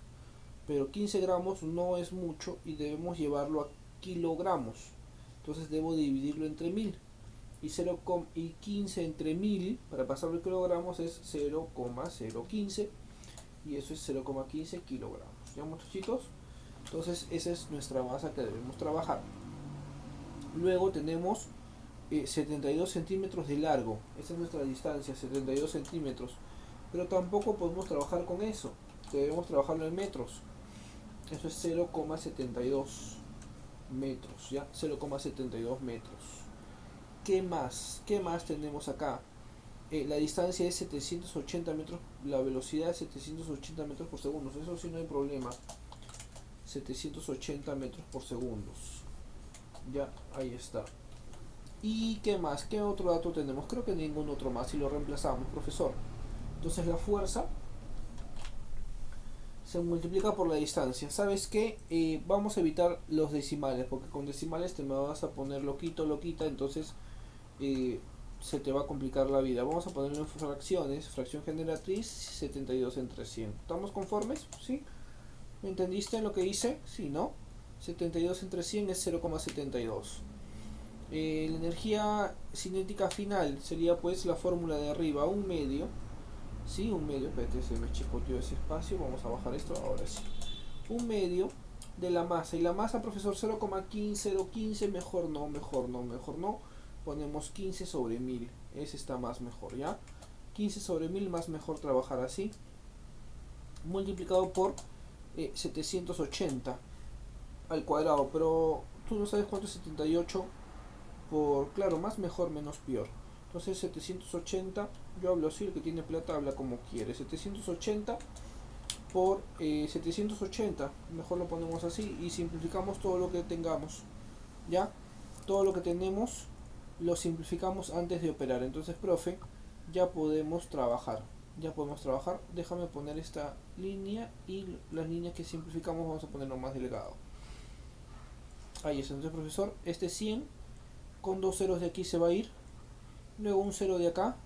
Pero 15 gramos no es mucho y debemos llevarlo a kilogramos. Entonces debo dividirlo entre 1000. Y 15 entre 1000 para pasarlo a kilogramos es 0,015 y eso es 0,15 kilogramos. ¿Ya, muchachitos? Entonces esa es nuestra masa que debemos trabajar. Luego tenemos 72 centímetros de largo. Esa es nuestra distancia, 72 centímetros. Pero tampoco podemos trabajar con eso. Debemos trabajarlo en metros. Eso es 0,72 metros. ¿Ya? 0,72 metros. ¿Qué más? ¿Qué más tenemos acá? La distancia es 780 metros, la velocidad es 780 metros por segundo. Eso sí no hay problema. 780 metros por segundo. Ya, ahí está. ¿Y qué más? ¿Qué otro dato tenemos? Creo que ningún otro más. Si lo reemplazamos, profesor. Entonces la fuerza se multiplica por la distancia. ¿Sabes qué? Vamos a evitar los decimales, porque con decimales te me vas a poner loquito, loquita, entonces se te va a complicar la vida. Vamos a ponerlo en fracciones. Fracción generatriz 72 entre 100. ¿Estamos conformes? ¿Sí? ¿Me entendiste lo que hice? Sí, ¿no? 72 entre 100 es 0,72. La energía cinética final sería pues la fórmula de arriba, un medio. Sí, un medio, espérate, se me chicoteó ese espacio, vamos a bajar esto, ahora sí. Un medio de la masa, y la masa, profesor, 0,15, mejor no, mejor no, mejor no. Ponemos 15 sobre 1000, ese está más mejor, ¿ya? 15 sobre 1000 más mejor trabajar así. Multiplicado por 780 al cuadrado, pero tú no sabes cuánto es 78 por, claro, más mejor, menos peor. Entonces 780, yo hablo así, el que tiene plata habla como quiere. 780 por 780, mejor lo ponemos así y simplificamos todo lo que tengamos. ¿Ya? Todo lo que tenemos lo simplificamos antes de operar. Entonces, profe, ya podemos trabajar. Ya podemos trabajar. Déjame poner esta línea y las líneas que simplificamos vamos a ponerlo más delgado. Ahí está. Entonces, profesor, este 100 con dos ceros de aquí se va a ir. Luego un 0 de acá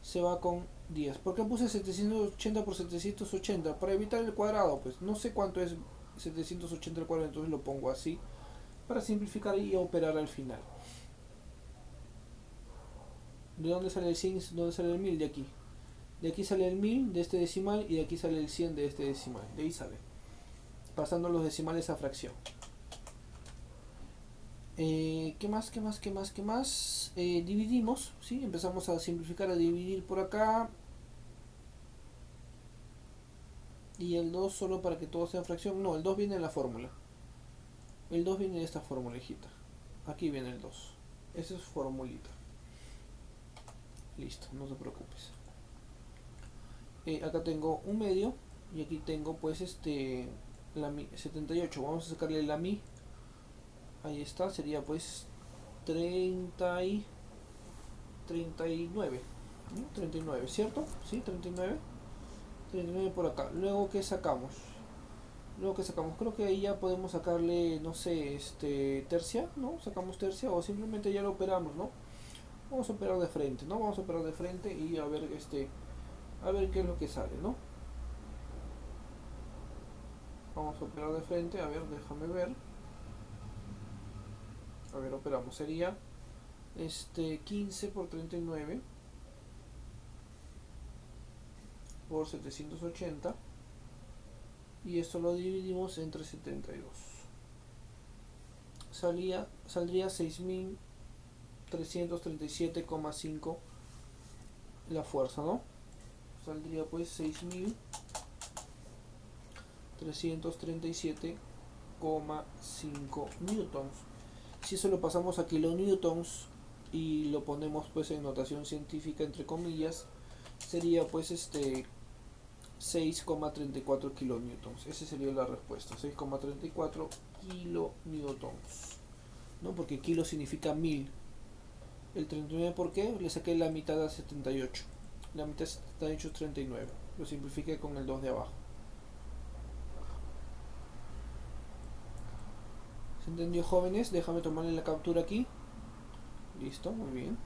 se va con 10. ¿Por qué puse 780 por 780? Para evitar el cuadrado, pues no sé cuánto es 780 al cuadrado, entonces lo pongo así para simplificar y operar al final. ¿De dónde sale el 100? ¿Dónde sale el 1000? De aquí. De aquí sale el 1000 de este decimal y de aquí sale el 100 de este decimal. De ahí sale. Pasando los decimales a fracción. ¿Qué más? ¿Qué más? ¿Qué más? ¿Qué más? Dividimos, ¿sí? Empezamos a simplificar, a dividir por acá. Y el 2 solo para que todo sea fracción. No, el 2 viene en la fórmula. El 2 viene de esta formulita. Aquí viene el 2. Esa es formulita. Listo, no te preocupes. Acá tengo un medio y aquí tengo pues la mi 78. Vamos a sacarle la mi. Ahí está, sería pues 30 y 39. ¿No? 39, ¿cierto? Sí, 39. 39 por acá. Luego, ¿qué sacamos? Creo que ahí ya podemos sacarle, no sé, tercia, ¿no? Sacamos tercia o simplemente ya lo operamos, ¿no? Vamos a operar de frente, ¿no? Vamos a operar de frente y a ver qué es lo que sale, ¿no? Vamos a operar de frente, a ver, déjame ver. A ver, operamos, sería 15 por 39 por 780 y esto lo dividimos entre 72. Saldría 6337,5 la fuerza, ¿no? Saldría pues 6337,5 newtons. Si eso lo pasamos a kilonewtons y lo ponemos pues en notación científica entre comillas, sería pues 6,34 kilonewtons. Esa sería la respuesta, 6,34 kilonewtons, ¿no? Porque kilo significa 1000. El 39, ¿por qué? Le saqué la mitad a 78. La mitad de 78 es 39. Lo simplifiqué con el 2 de abajo. ¿Se entendió, jóvenes? Déjame tomarle la captura aquí. Listo, muy bien.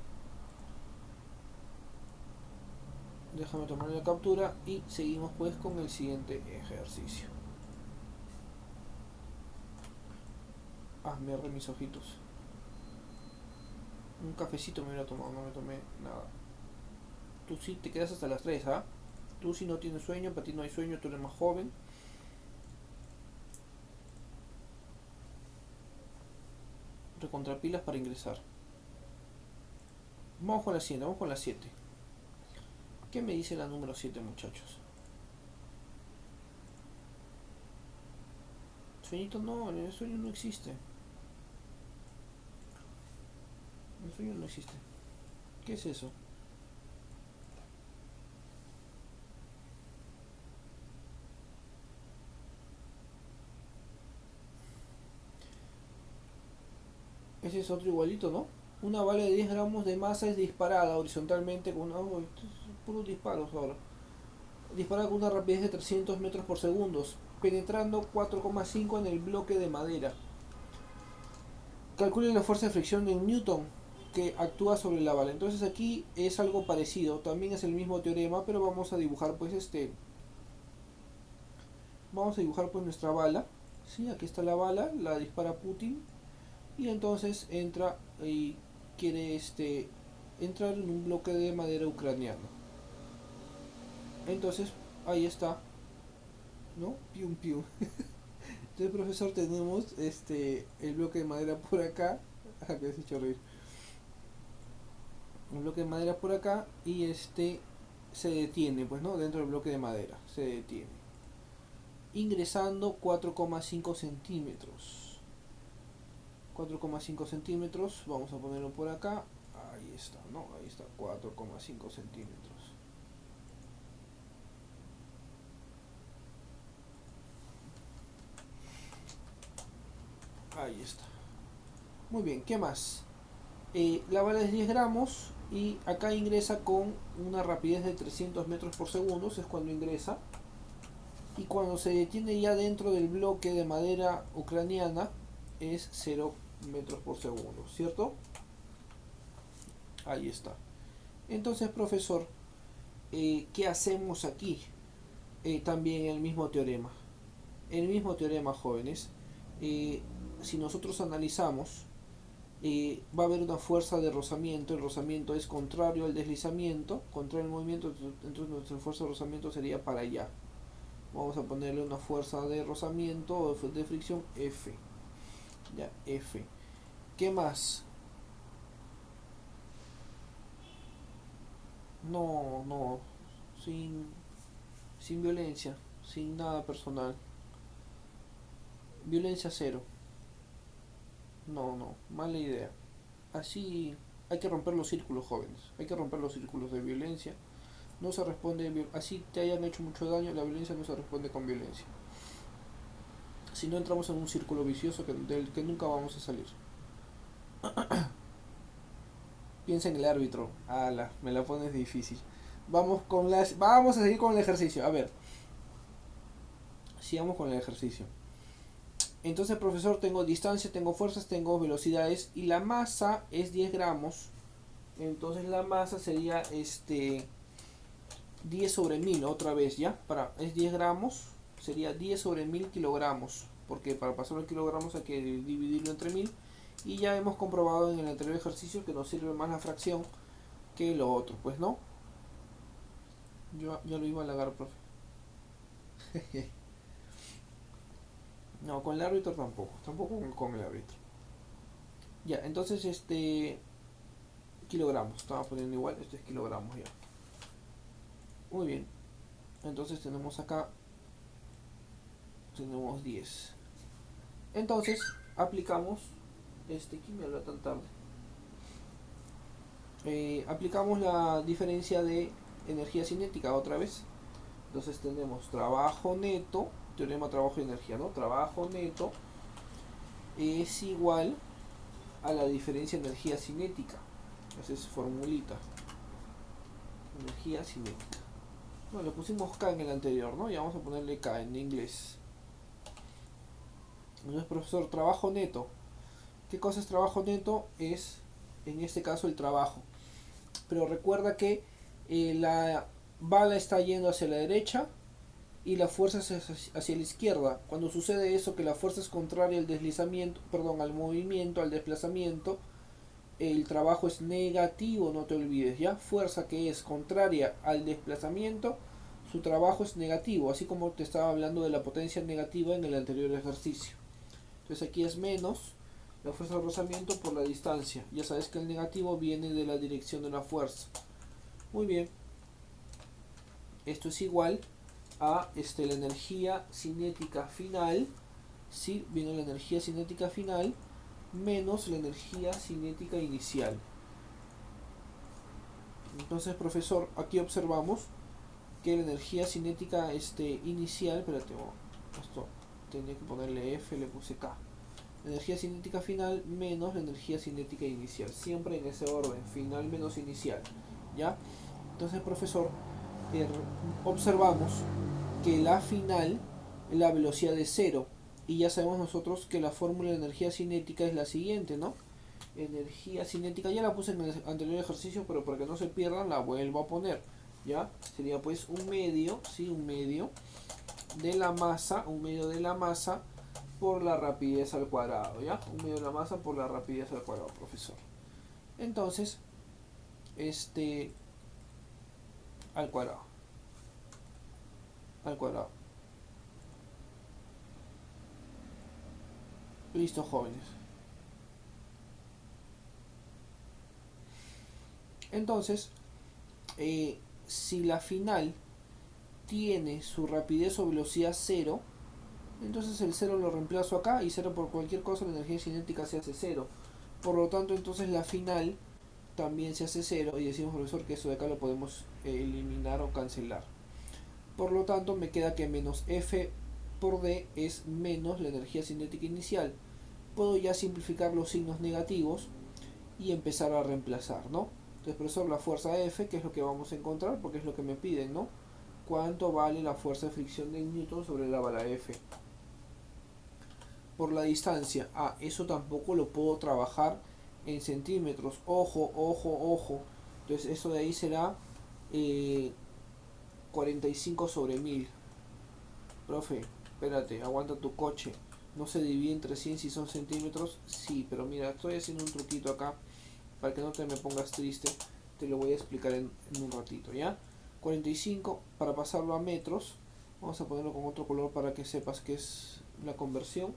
Déjame tomarle la captura y seguimos pues con el siguiente ejercicio. Me agarré mis ojitos. Un cafecito me hubiera tomado, no me tomé nada. Tú sí te quedas hasta las 3, ¿ah? Tú si no tienes sueño, para ti no hay sueño, tú eres más joven. Recontrapilas para ingresar. Vamos con la 7, vamos con la 7. ¿Qué me dice la número 7, muchachos? Sueñito no, el sueño no existe. El sueño no existe. ¿Qué es eso? Ese es otro igualito, ¿no? Una bala de 10 gramos de masa es disparada horizontalmente con una... Oh, puros disparos ahora. Disparada con una rapidez de 300 metros por segundo, penetrando 4,5 en el bloque de madera. Calcule la fuerza de fricción en Newton que actúa sobre la bala. Entonces aquí es algo parecido, también es el mismo teorema, pero vamos a dibujar pues vamos a dibujar pues nuestra bala. ¿Sí? Aquí está la bala, la dispara Putin y entonces entra y quiere entrar en un bloque de madera ucraniano. Entonces ahí está, ¿no? Pium pium. Entonces, profesor, tenemos el bloque de madera por acá. Que has hecho reír. Un bloque de madera por acá y se detiene, pues, ¿no? Dentro del bloque de madera se detiene, ingresando 4,5 centímetros. 4,5 centímetros, vamos a ponerlo por acá. Ahí está, ¿no? Ahí está, 4,5 centímetros. Ahí está. Muy bien, ¿qué más? La bala es 10 gramos y acá ingresa con una rapidez de 300 metros por segundo, es cuando ingresa. Y cuando se detiene ya dentro del bloque de madera ucraniana es 0 metros por segundo, ¿cierto? Ahí está. Entonces, profesor, ¿qué hacemos aquí? También el mismo teorema. El mismo teorema, jóvenes. Si nosotros analizamos, va a haber una fuerza de rozamiento. El rozamiento es contrario al deslizamiento, contrario al movimiento, entonces nuestra fuerza de rozamiento sería para allá. Vamos a ponerle una fuerza de rozamiento o de fricción F. Ya, F. ¿Qué más? No, no, sin violencia, sin nada personal. Violencia cero. No, no, mala idea. Así hay que romper los círculos, jóvenes. Hay que romper los círculos de violencia. No se responde, así te hayan hecho mucho daño, la violencia no se responde con violencia. Si no entramos en un círculo vicioso del que nunca vamos a salir. Piensa en el árbitro. Ala, me la pones difícil. Vamos a seguir con el ejercicio. A ver, sigamos con el ejercicio. Entonces, profesor, tengo distancia, tengo fuerzas, tengo velocidades y la masa es 10 gramos. Entonces la masa sería 10 sobre 1000 otra vez, ¿ya? Es 10 gramos, sería 10 sobre 1000 kilogramos. Porque para pasar los kilogramos hay que dividirlo entre 1000. Y ya hemos comprobado en el anterior ejercicio que nos sirve más la fracción que lo otro, pues no. Yo ya lo iba a halagar, profe. No, con el árbitro tampoco con el árbitro. Ya, entonces kilogramos, estaba poniendo igual, esto es kilogramos ya. Muy bien, entonces tenemos acá, tenemos 10. Entonces, aplicamos, ¿quién me habla tan tarde? Aplicamos la diferencia de energía cinética otra vez. Entonces tenemos trabajo neto, teorema trabajo y energía, ¿no? Trabajo neto es igual a la diferencia de energía cinética. Esa es formulita. Energía cinética. No, le pusimos K en el anterior, ¿no? Y vamos a ponerle K en inglés. Entonces, profesor, trabajo neto. ¿Qué cosa es trabajo neto? Es, en este caso, el trabajo. Pero recuerda que la bala está yendo hacia la derecha y la fuerza es hacia la izquierda. Cuando sucede eso, que la fuerza es contraria al deslizamiento, perdón, al movimiento, al desplazamiento, el trabajo es negativo, no te olvides, ¿ya? Fuerza que es contraria al desplazamiento, su trabajo es negativo, así como te estaba hablando de la potencia negativa en el anterior ejercicio. Entonces aquí es menos la fuerza de rozamiento por la distancia. Ya sabes que el negativo viene de la dirección de la fuerza. Muy bien. Esto es igual a la energía cinética final. Sí, viene la energía cinética final menos la energía cinética inicial. Entonces, profesor, aquí observamos que la energía cinética inicial, espérate, esto tenía que ponerle F, le puse K. La energía cinética final menos la energía cinética inicial, siempre en ese orden, final menos inicial, ¿ya? Entonces, profesor, observamos que la final es la velocidad de cero. Y ya sabemos nosotros que la fórmula de energía cinética es la siguiente, ¿no? Energía cinética, ya la puse en el anterior ejercicio, pero para que no se pierdan la vuelvo a poner, ¿ya? Sería pues un medio, ¿sí? Un medio de la masa, por la rapidez al cuadrado, ¿ya? Un medio de la masa por la rapidez al cuadrado, profesor. Entonces, al cuadrado. Al cuadrado. Listo, jóvenes. Entonces, si la final tiene su rapidez o velocidad cero, entonces el cero lo reemplazo acá y cero por cualquier cosa, la energía cinética se hace cero. Por lo tanto, entonces la final también se hace cero y decimos, profesor, que eso de acá lo podemos eliminar o cancelar. Por lo tanto, me queda que menos F por D es menos la energía cinética inicial. Puedo ya simplificar los signos negativos y empezar a reemplazar, ¿no? Entonces, profesor, la fuerza F, que es lo que vamos a encontrar, porque es lo que me piden, ¿no? ¿Cuánto vale la fuerza de fricción de Newton sobre la bala F? Por la distancia. Eso tampoco lo puedo trabajar en centímetros. Ojo, ojo, ojo. Entonces, eso de ahí será 45 sobre 1000. Profe, espérate, aguanta tu coche. No se divide entre 100 si son centímetros. Sí, pero mira, estoy haciendo un truquito acá para que no te me pongas triste. Te lo voy a explicar en un ratito, ¿ya? 45 para pasarlo a metros. Vamos a ponerlo con otro color para que sepas que es la conversión.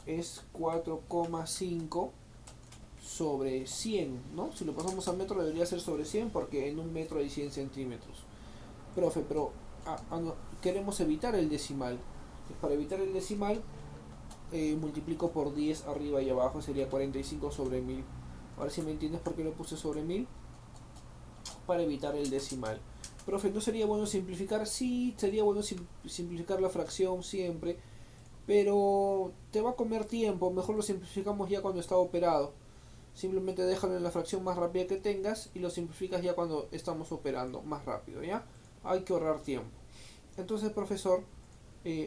Es 4,5 sobre 100, ¿no? Si lo pasamos a metro debería ser sobre 100 porque en un metro hay 100 centímetros. Profe, pero no, queremos evitar el decimal. Para evitar el decimal multiplico por 10 arriba y abajo, sería 45 sobre 1000. Ahora si me entiendes por qué lo puse sobre 1000, para evitar el decimal. Profe, ¿no sería bueno simplificar? Sí, sería bueno simplificar la fracción siempre, pero te va a comer tiempo, mejor lo simplificamos ya cuando está operado. Simplemente déjalo en la fracción más rápida que tengas y lo simplificas ya cuando estamos operando más rápido, ¿ya? Hay que ahorrar tiempo. Entonces, profesor,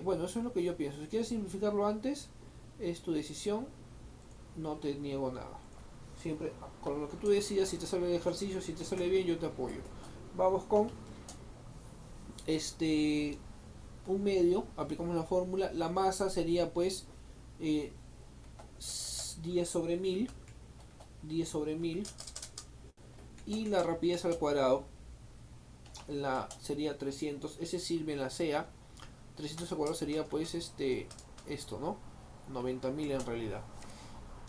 bueno, eso es lo que yo pienso. Si quieres simplificarlo antes, es tu decisión, no te niego nada. Siempre con lo que tú decidas, si te sale el ejercicio, si te sale bien, yo te apoyo. Vamos con este un medio, aplicamos la fórmula, la masa sería pues eh, 10 sobre 1000, 10 sobre 1000, y la rapidez al cuadrado sería 300, ese sirve en la CEA, 300 al cuadrado sería pues esto, ¿no? 90.000 en realidad.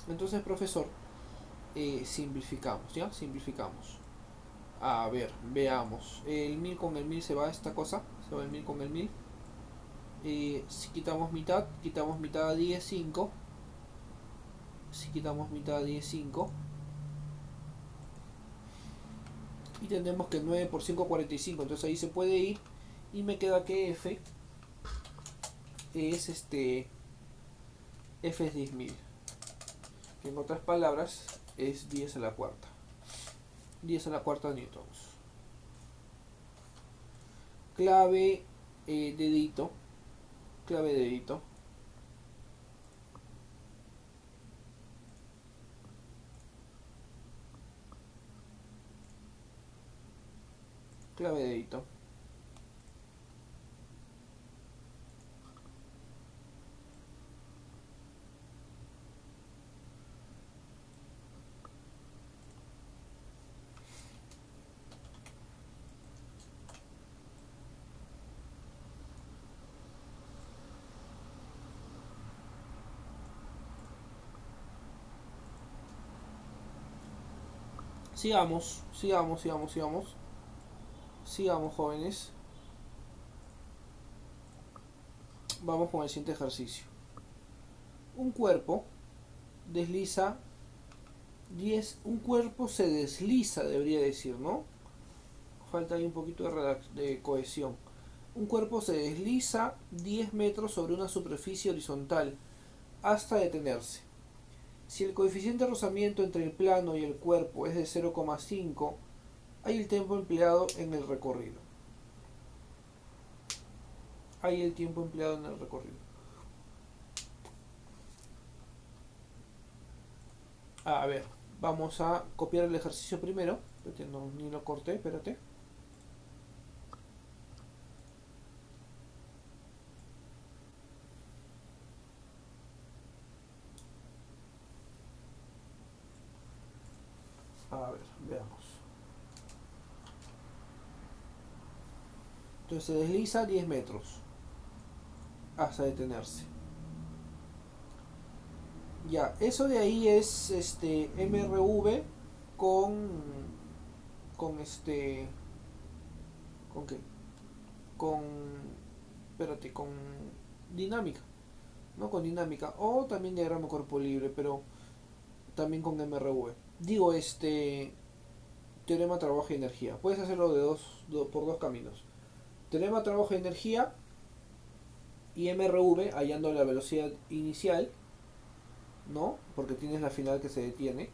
Entonces, profesor, simplificamos, ¿ya? Simplificamos. A ver, veamos. El 1000 con el 1000 se va esta cosa, se va el 1000 con el 1000. Si quitamos mitad a 10, 5. Si quitamos mitad a 10, 5. Y tenemos que 9 por 5, 45. Entonces ahí se puede ir. Y me queda que F es F es 10.000. Que en otras palabras es 10 a la cuarta. 10 a la cuarta newtons. Clave dedito. Clave dedito. Clave dedito. Sigamos, sigamos, sigamos, sigamos. Sigamos, jóvenes. Vamos con el siguiente ejercicio. Un cuerpo desliza 10. Un cuerpo se desliza, debería decir, ¿no? Falta ahí un poquito de cohesión. Un cuerpo se desliza 10 metros sobre una superficie horizontal hasta detenerse. Si el coeficiente de rozamiento entre el plano y el cuerpo es de 0,5, hay el tiempo empleado en el recorrido. Hay el tiempo empleado en el recorrido. A ver, vamos a copiar el ejercicio primero. No, ni lo corté, espérate. A ver, veamos. Entonces se desliza 10 metros hasta detenerse. Ya, eso de ahí es MRV con con con qué? Con espérate, con dinámica, ¿no? Con dinámica o también diagrama cuerpo libre, pero también con MRV. Digo, teorema trabajo y energía. Puedes hacerlo por dos caminos. Teorema trabajo y energía y MRV hallando la velocidad inicial, ¿no? Porque tienes la final que se detiene.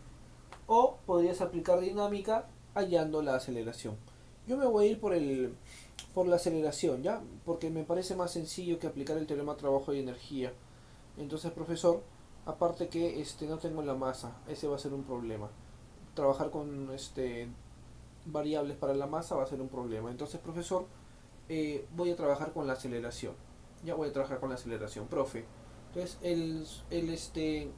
O podrías aplicar dinámica hallando la aceleración. Yo me voy a ir por la aceleración, ¿ya? Porque me parece más sencillo que aplicar el teorema trabajo y energía. Entonces, profesor, aparte que no tengo la masa, ese va a ser un problema. Trabajar con variables para la masa va a ser un problema. Entonces, profesor, voy a trabajar con la aceleración. Ya voy a trabajar con la aceleración, profe. Entonces, de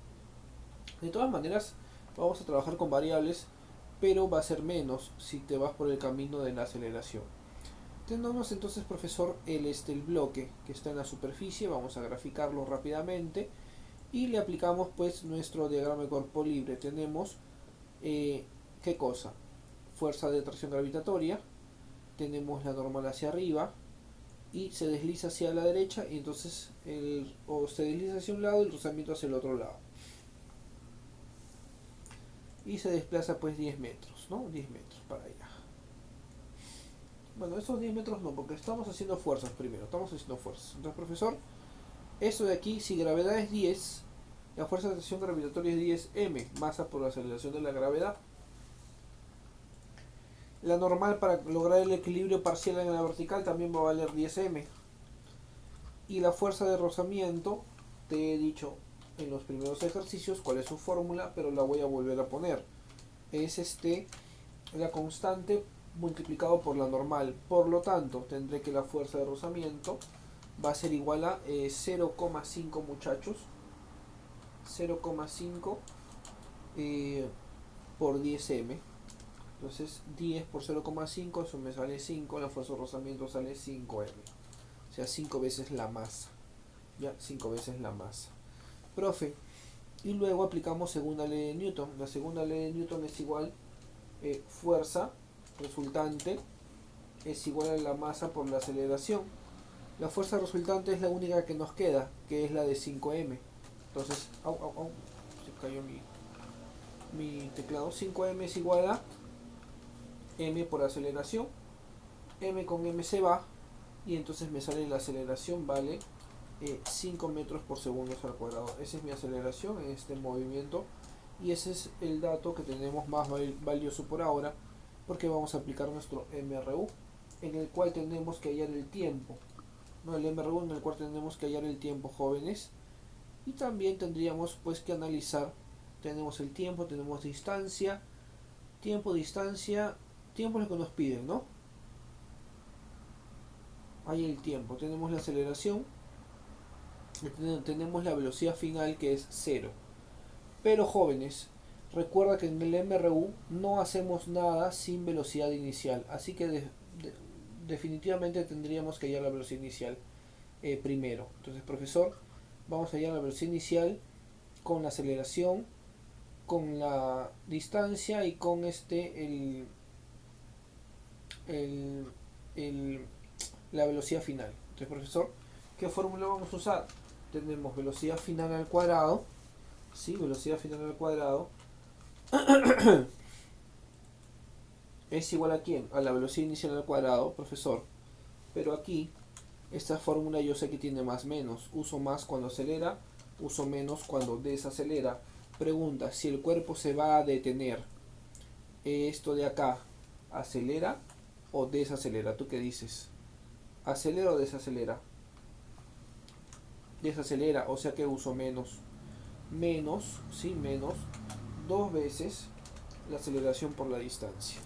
todas maneras, vamos a trabajar con variables, pero va a ser menos si te vas por el camino de la aceleración. Tenemos entonces, profesor, el bloque que está en la superficie. Vamos a graficarlo rápidamente y le aplicamos pues nuestro diagrama de cuerpo libre. Tenemos ¿qué cosa? Fuerza de atracción gravitatoria, tenemos la normal hacia arriba, y se desliza hacia la derecha y entonces o se desliza hacia un lado y el rozamiento hacia el otro lado. Y se desplaza pues 10 metros, ¿no? 10 metros para allá. Bueno, esos 10 metros no, porque estamos haciendo fuerzas primero, estamos haciendo fuerzas. Entonces, profesor, eso de aquí, si gravedad es 10, la fuerza de atracción gravitatoria es 10 m, masa por aceleración de la gravedad. La normal para lograr el equilibrio parcial en la vertical también va a valer 10 m. Y la fuerza de rozamiento, te he dicho en los primeros ejercicios cuál es su fórmula, pero la voy a volver a poner. Es la constante multiplicado por la normal. Por lo tanto, tendré que la fuerza de rozamiento va a ser igual a 0,5 muchachos. 0,5 por 10m. Entonces 10 por 0,5, eso me sale 5, la fuerza de rozamiento sale 5m. O sea, 5 veces la masa. Ya, 5 veces la masa. Profe, y luego aplicamos segunda ley de Newton. La segunda ley de Newton es igual, fuerza resultante es igual a la masa por la aceleración. La fuerza resultante es la única que nos queda, que es la de 5m. Entonces, se cayó mi teclado. 5m es igual a m por aceleración. M con m se va y entonces me sale la aceleración vale 5 metros por segundo al cuadrado. Esa es mi aceleración en este movimiento y ese es el dato que tenemos más valioso por ahora, porque vamos a aplicar nuestro MRU, en el cual tenemos que hallar el tiempo, ¿no? El MRU en el cual tenemos que hallar el tiempo, jóvenes, y también tendríamos pues que analizar, tenemos el tiempo, tenemos distancia, tiempo, distancia, tiempo es lo que nos piden, ¿no? Hay el tiempo, tenemos la aceleración, tenemos la velocidad final que es 0. Pero jóvenes, recuerda que en el MRU no hacemos nada sin velocidad inicial, así que definitivamente tendríamos que hallar la velocidad inicial primero. Entonces, profesor, vamos a hallar la velocidad inicial con la aceleración, con la distancia y con el, el, la velocidad final. Entonces, profesor, ¿qué fórmula vamos a usar? Tenemos velocidad final al cuadrado, ¿sí? Velocidad final al cuadrado es igual a ¿quién? A la velocidad inicial al cuadrado, profesor. Pero aquí, esta fórmula yo sé que tiene más menos. Uso más cuando acelera, uso menos cuando desacelera. Pregunta, si el cuerpo se va a detener, esto de acá, ¿acelera o desacelera? ¿Tú qué dices? ¿Acelera o desacelera? Desacelera, o sea que uso menos. Menos, sí, menos, 2 veces la aceleración por la distancia,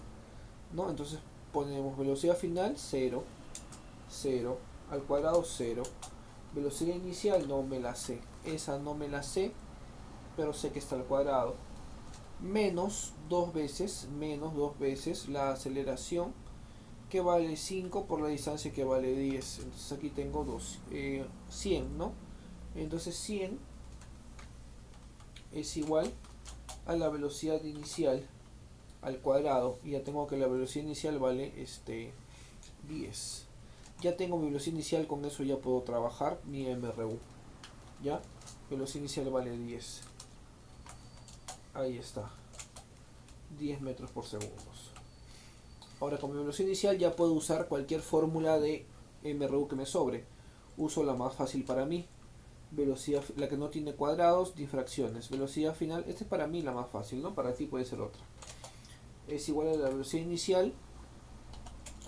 ¿no? Entonces ponemos velocidad final 0, 0, al cuadrado 0, velocidad inicial no me la sé, esa no me la sé, pero sé que está al cuadrado, menos 2 veces la aceleración que vale 5 por la distancia que vale 10. Entonces aquí tengo 100, ¿no? Entonces 100 es igual a la velocidad inicial al cuadrado, y ya tengo que la velocidad inicial vale 10. Ya tengo mi velocidad inicial, con eso ya puedo trabajar mi MRU. Ya, velocidad inicial vale 10. Ahí está, 10 metros por segundo. Ahora con mi velocidad inicial ya puedo usar cualquier fórmula de MRU que me sobre. Uso la más fácil para mí, velocidad, la que no tiene cuadrados, difracciones. Velocidad final, esta es para mí la más fácil, ¿no? Para ti puede ser otra. Es igual a la velocidad inicial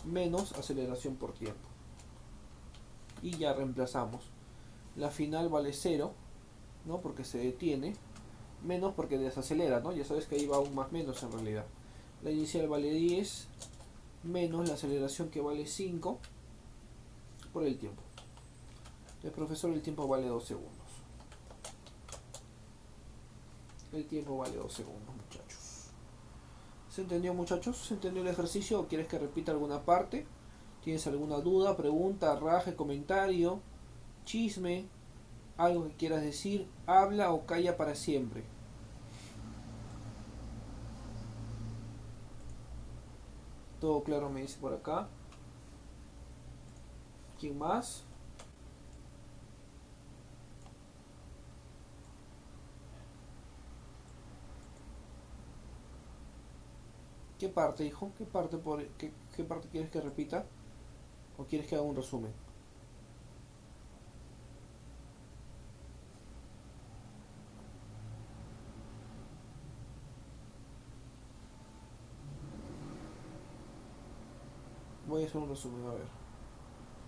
menos aceleración por tiempo. Y ya reemplazamos. La final vale 0, ¿no? Porque se detiene. Menos porque desacelera, ¿no? Ya sabes que ahí va aún más menos en realidad. La inicial vale 10 menos la aceleración que vale 5 por el tiempo. El profesor, el tiempo vale 2 segundos. El tiempo vale 2 segundos, muchachos. ¿Se entendió, muchachos? ¿Se entendió el ejercicio o quieres que repita alguna parte? ¿Tienes alguna duda, pregunta, raje, comentario, chisme, algo que quieras decir? Habla o calla para siempre. Todo claro, me dice por acá. ¿Quién más? ¿Qué parte, hijo? ¿Qué parte quieres que repita? ¿O quieres que haga un resumen? Voy a hacer un resumen, a ver.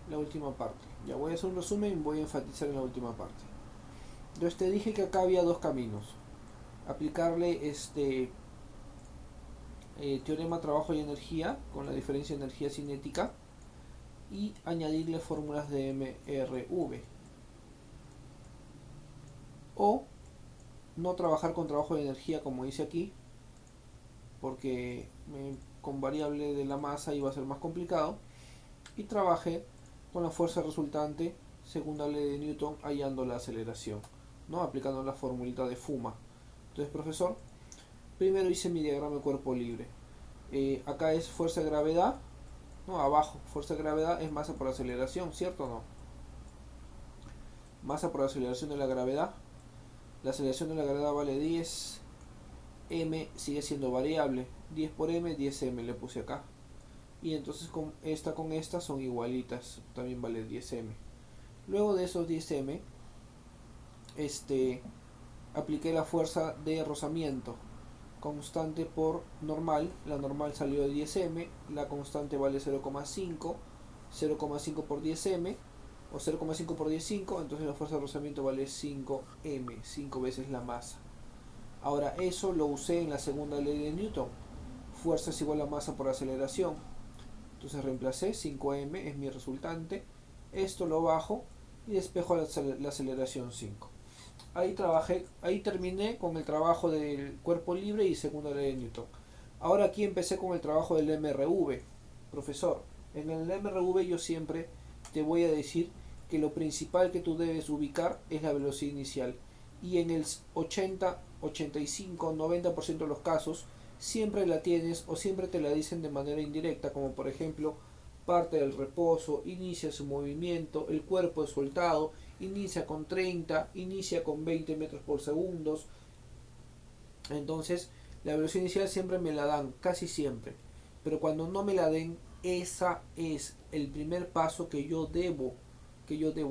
La última parte. Ya voy a hacer un resumen y voy a enfatizar en la última parte. Entonces te dije que acá había dos caminos. Aplicarle teorema trabajo y energía con la diferencia de energía cinética y añadirle fórmulas de MRV. O no trabajar con trabajo de energía como dice aquí, porque con variable de la masa iba a ser más complicado, y trabajé con la fuerza resultante según la ley de Newton hallando la aceleración, ¿no? Aplicando la formulita de Fuma. Entonces, profesor, primero hice mi diagrama de cuerpo libre. Acá es fuerza de gravedad, ¿no? Abajo, fuerza de gravedad es masa por aceleración, ¿cierto o no? Masa por aceleración de la gravedad. La aceleración de la gravedad vale 10, m sigue siendo variable, 10 por m, 10m le puse acá. Y entonces con esta son igualitas, también vale 10m. Luego de esos 10m, apliqué la fuerza de rozamiento, constante por normal. La normal salió de 10m, la constante vale 0,5, 0,5 por 10m o 0,5 por 10,5, entonces la fuerza de rozamiento vale 5m, 5 veces la masa. Ahora eso lo usé en la segunda ley de Newton, fuerza es igual a masa por aceleración. Entonces reemplacé 5m, es mi resultante, esto lo bajo y despejo la aceleración 5. Ahí terminé con el trabajo del cuerpo libre y segunda ley de Newton. Ahora aquí empecé con el trabajo del MRV. Profesor, en el MRV yo siempre te voy a decir que lo principal que tú debes ubicar es la velocidad inicial. Y en el 80, 85, 90% de los casos siempre la tienes o siempre te la dicen de manera indirecta, como por ejemplo parte del reposo, inicia su movimiento, el cuerpo es soltado, inicia con 30, inicia con 20 metros por segundo. Entonces la velocidad inicial siempre me la dan, casi siempre. Pero cuando no me la den, esa es el primer paso que yo debo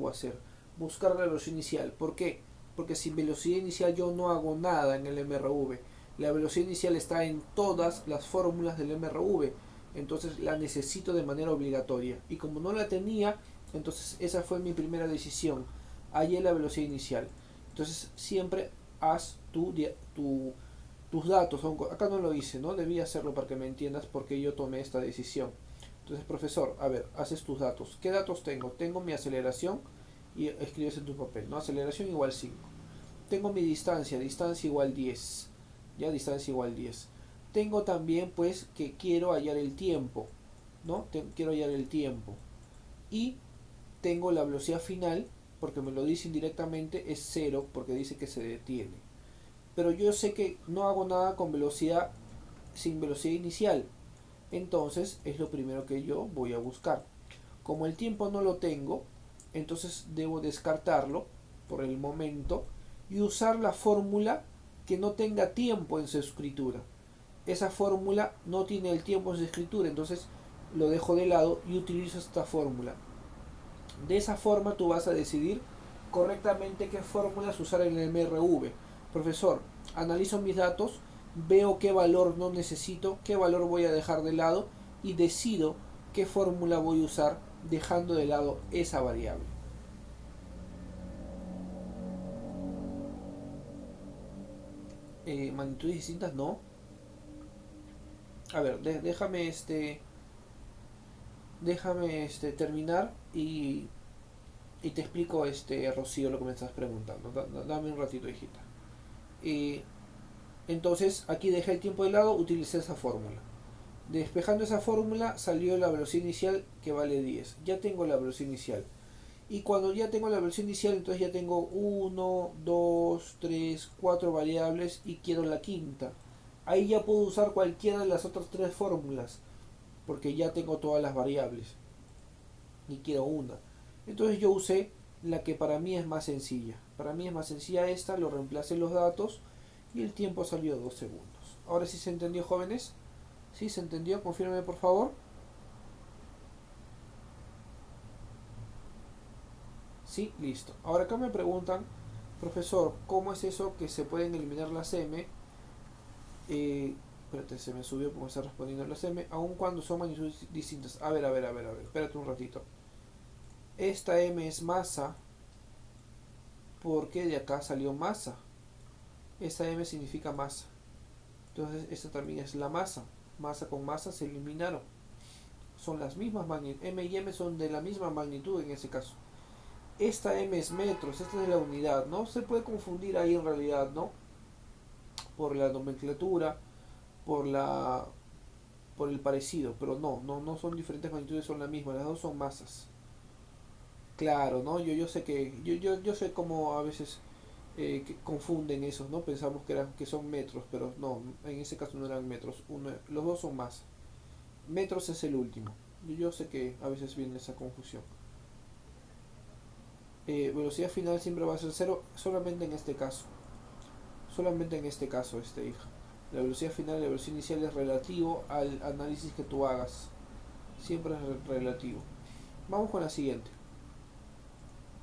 hacer. Buscar la velocidad inicial. ¿Por qué? Porque sin velocidad inicial yo no hago nada en el MRV. La velocidad inicial está en todas las fórmulas del MRV. Entonces la necesito de manera obligatoria. Y como no la tenía, entonces esa fue mi primera decisión. Hallé la velocidad inicial. Entonces siempre haz tus datos. Acá no lo hice, ¿no? Debí hacerlo para que me entiendas por qué yo tomé esta decisión. Entonces, profesor, a ver, haces tus datos. ¿Qué datos tengo? Tengo mi aceleración y escribes en tu papel, ¿no? Aceleración igual 5. Tengo mi distancia igual 10. Ya, distancia igual 10. Tengo también, pues, que quiero hallar el tiempo, ¿no? Quiero hallar el tiempo. Y tengo la velocidad final, porque me lo dice indirectamente, es 0, porque dice que se detiene. Pero yo sé que no hago nada con velocidad sin velocidad inicial. Entonces es lo primero que yo voy a buscar. Como el tiempo no lo tengo, entonces debo descartarlo por el momento y usar la fórmula que no tenga tiempo en su escritura. Esa fórmula no tiene el tiempo en su escritura, entonces lo dejo de lado y utilizo esta fórmula. De esa forma tú vas a decidir correctamente qué fórmulas usar en el MRV. Profesor, analizo mis datos, veo qué valor no necesito, qué valor voy a dejar de lado y decido qué fórmula voy a usar dejando de lado esa variable. Magnitudes distintas, no. A ver, déjame terminar y te explico, Rocío, lo que me estás preguntando. Dame un ratito, hijita. Eh, entonces, aquí dejé el tiempo de lado, utilicé esa fórmula. Despejando esa fórmula salió la velocidad inicial que vale 10. Ya tengo la velocidad inicial. Y cuando ya tengo la velocidad inicial, entonces ya tengo 1, 2, 3, 4 variables y quiero la quinta. Ahí ya puedo usar cualquiera de las otras tres fórmulas, porque ya tengo todas las variables y quiero una. Entonces yo usé la que para mí es más sencilla. Para mí es más sencilla esta, lo reemplacé los datos y el tiempo salió 2 segundos. Ahora sí se entendió, jóvenes. ¿Sí se entendió? Confírmeme por favor. Sí, listo. Ahora acá me preguntan, profesor, ¿cómo es eso que se pueden eliminar las m? Espérate, se me subió porque está respondiendo las m, aun cuando son magnitudes distintas. A ver, espérate un ratito. Esta m es masa porque de acá salió masa. Esta m significa masa. Entonces esta también es la masa. Masa con masa se eliminaron. Son las mismas magnitudes. M y m son de la misma magnitud en ese caso. Esta m es metros, esta es la unidad. No se puede confundir ahí en realidad, ¿no? Por la nomenclatura, por la por el parecido, pero no son diferentes magnitudes, son la misma, las dos son masas. Claro, ¿no? Yo sé que yo sé cómo a veces que confunden esos, ¿no? Pensamos que son metros, pero no, en ese caso no eran metros, los dos son masas. Metros es el último. Yo sé que a veces viene esa confusión. Velocidad final siempre va a ser cero, solamente en este caso. Solamente en este caso, hija. La velocidad final y la velocidad inicial es relativo al análisis que tú hagas. Siempre es relativo. Vamos con la siguiente.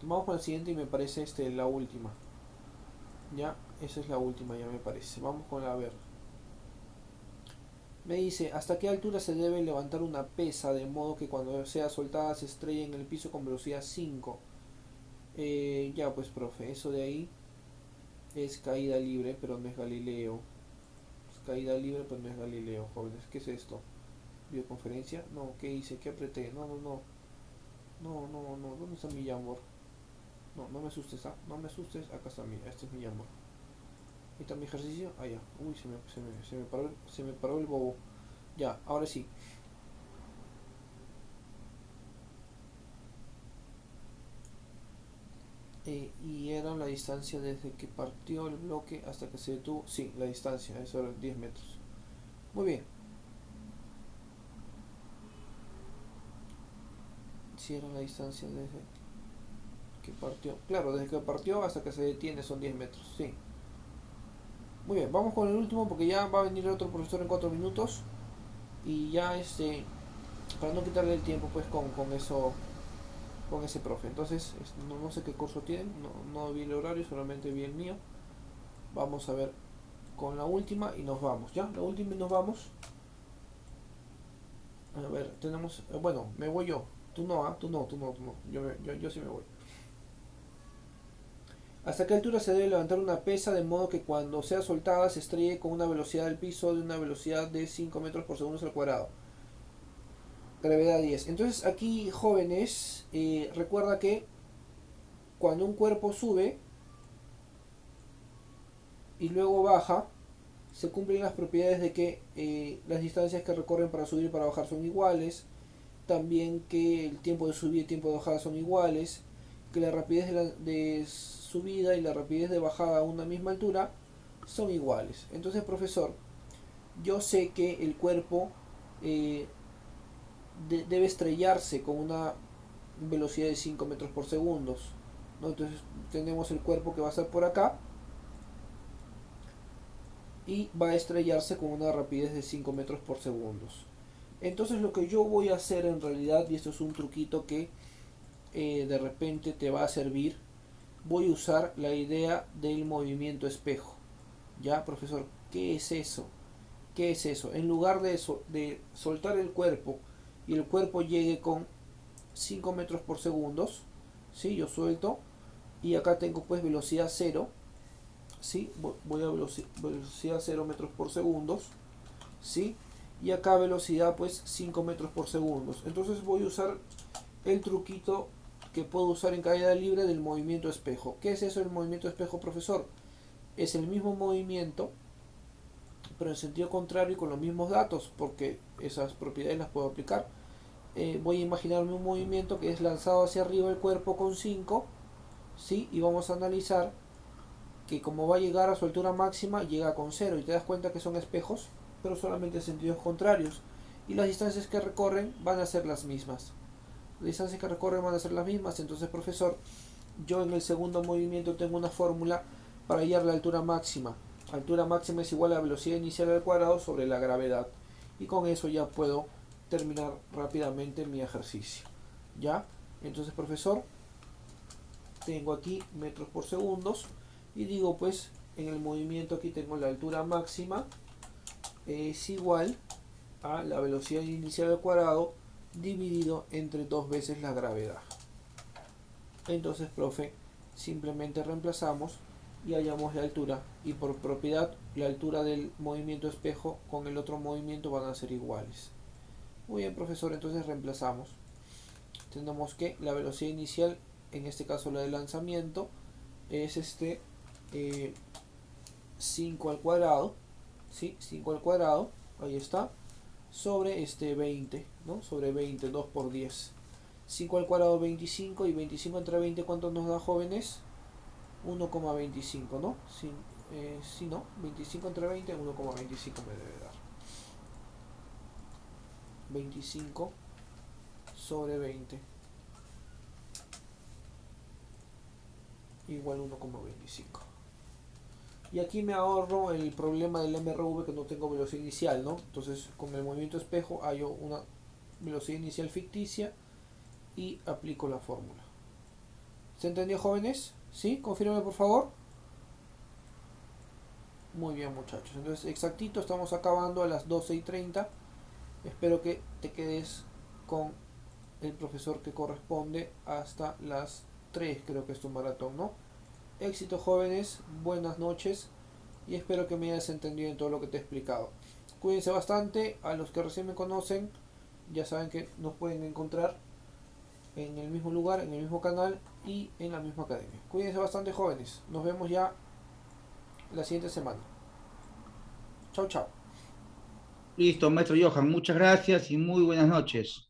Vamos con la siguiente y me parece la última. Ya, esa es la última, ya me parece. Vamos con la ver. Me dice, ¿hasta qué altura se debe levantar una pesa de modo que cuando sea soltada se estrelle en el piso con velocidad 5? Ya pues, profe, eso de ahí es caída libre, pero no es Galileo. Es caída libre, pero no es Galileo, jóvenes. ¿Qué es esto? ¿Videoconferencia? No, ¿qué hice? ¿Qué apreté? No. ¿Dónde está mi Jamboard? No me asustes, no me asustes. Acá está este es mi Jamboard. Ahí está mi ejercicio. Ah, ya. Uy, se me paró el bobo. Ya, ahora sí. Y era la distancia desde que partió el bloque hasta que se detuvo. Sí, la distancia, eso era 10 metros. Muy bien. Si era la distancia desde que partió. Claro, desde que partió hasta que se detiene son 10 metros. Sí. Muy bien, vamos con el último porque ya va a venir otro profesor en 4 minutos. Y ya para no quitarle el tiempo pues con eso, con ese profe. Entonces, no sé qué curso tienen, no vi el horario, solamente vi el mío. Vamos a ver con la última y nos vamos, ¿ya? La última y nos vamos. A ver, tenemos, bueno, me voy yo. Tú no, tú no. Yo sí me voy. ¿Hasta qué altura se debe levantar una pesa de modo que cuando sea soltada se estrelle con una velocidad del piso de una velocidad de 5 metros por segundo al cuadrado? Gravedad 10. Entonces aquí, jóvenes, recuerda que cuando un cuerpo sube y luego baja, se cumplen las propiedades de que las distancias que recorren para subir y para bajar son iguales, también que el tiempo de subida y el tiempo de bajada son iguales, que la rapidez de subida y la rapidez de bajada a una misma altura son iguales. Entonces, profesor, yo sé que el cuerpo debe estrellarse con una velocidad de 5 metros por segundo, ¿no? Entonces tenemos el cuerpo que va a estar por acá y va a estrellarse con una rapidez de 5 metros por segundo. Entonces lo que yo voy a hacer en realidad, y esto es un truquito que de repente te va a servir, voy a usar la idea del movimiento espejo. ¿Ya, profesor? ¿Qué es eso? ¿Qué es eso? En lugar de soltar el cuerpo y el cuerpo llegue con 5 metros por segundo, ¿sí? Yo suelto y acá tengo pues velocidad 0, ¿sí? Voy a velocidad 0 metros por segundo, ¿sí? Y acá velocidad pues 5 metros por segundo. Entonces voy a usar el truquito que puedo usar en caída libre del movimiento espejo. ¿Qué es eso del movimiento espejo, profesor? Es el mismo movimiento, pero en sentido contrario y con los mismos datos, porque esas propiedades las puedo aplicar. Voy a imaginarme un movimiento que es lanzado hacia arriba el cuerpo con 5, ¿sí? Y vamos a analizar que como va a llegar a su altura máxima, llega con 0, y te das cuenta que son espejos, pero solamente en sentidos contrarios, y las distancias que recorren van a ser las mismas. las distancias que recorren van a ser las mismas. Entonces, profesor, yo en el segundo movimiento tengo una fórmula para hallar la altura máxima. Altura máxima es igual a velocidad inicial al cuadrado sobre la gravedad. Y con eso ya puedo terminar rápidamente mi ejercicio. ¿Ya? Entonces, profesor, tengo aquí metros por segundos y digo pues en el movimiento aquí tengo la altura máxima es igual a la velocidad inicial al cuadrado dividido entre dos veces la gravedad. Entonces, profe, simplemente reemplazamos y hallamos la altura, y por propiedad la altura del movimiento espejo con el otro movimiento van a ser iguales. Muy bien, profesor, entonces reemplazamos. Tenemos que la velocidad inicial, en este caso la de lanzamiento, es 5 al cuadrado, ¿sí? 5 al cuadrado, ahí está, sobre 20, ¿no? Sobre 20, 2 por 10. 5 al cuadrado 25 y 25 entre 20, ¿cuánto nos da, jóvenes? 1,25, ¿no? Sí, ¿no? 25 entre 20, 1,25 me debe dar. 25 sobre 20 igual 1,25. Y aquí me ahorro el problema del MRV que no tengo velocidad inicial, ¿no? Entonces con el movimiento espejo hallo una velocidad inicial ficticia y aplico la fórmula. ¿Se entendió, jóvenes? ¿Sí? Confírmeme por favor. Muy bien, muchachos. Entonces exactito, estamos acabando a las 12:30. Espero que te quedes con el profesor que corresponde hasta las 3, creo que es tu maratón, ¿no? Éxito, jóvenes, buenas noches y espero que me hayas entendido en todo lo que te he explicado. Cuídense bastante, a los que recién me conocen ya saben que nos pueden encontrar en el mismo lugar, en el mismo canal y en la misma academia. Cuídense bastante, jóvenes, nos vemos ya la siguiente semana. Chao, chao. Listo, maestro Johan, muchas gracias y muy buenas noches.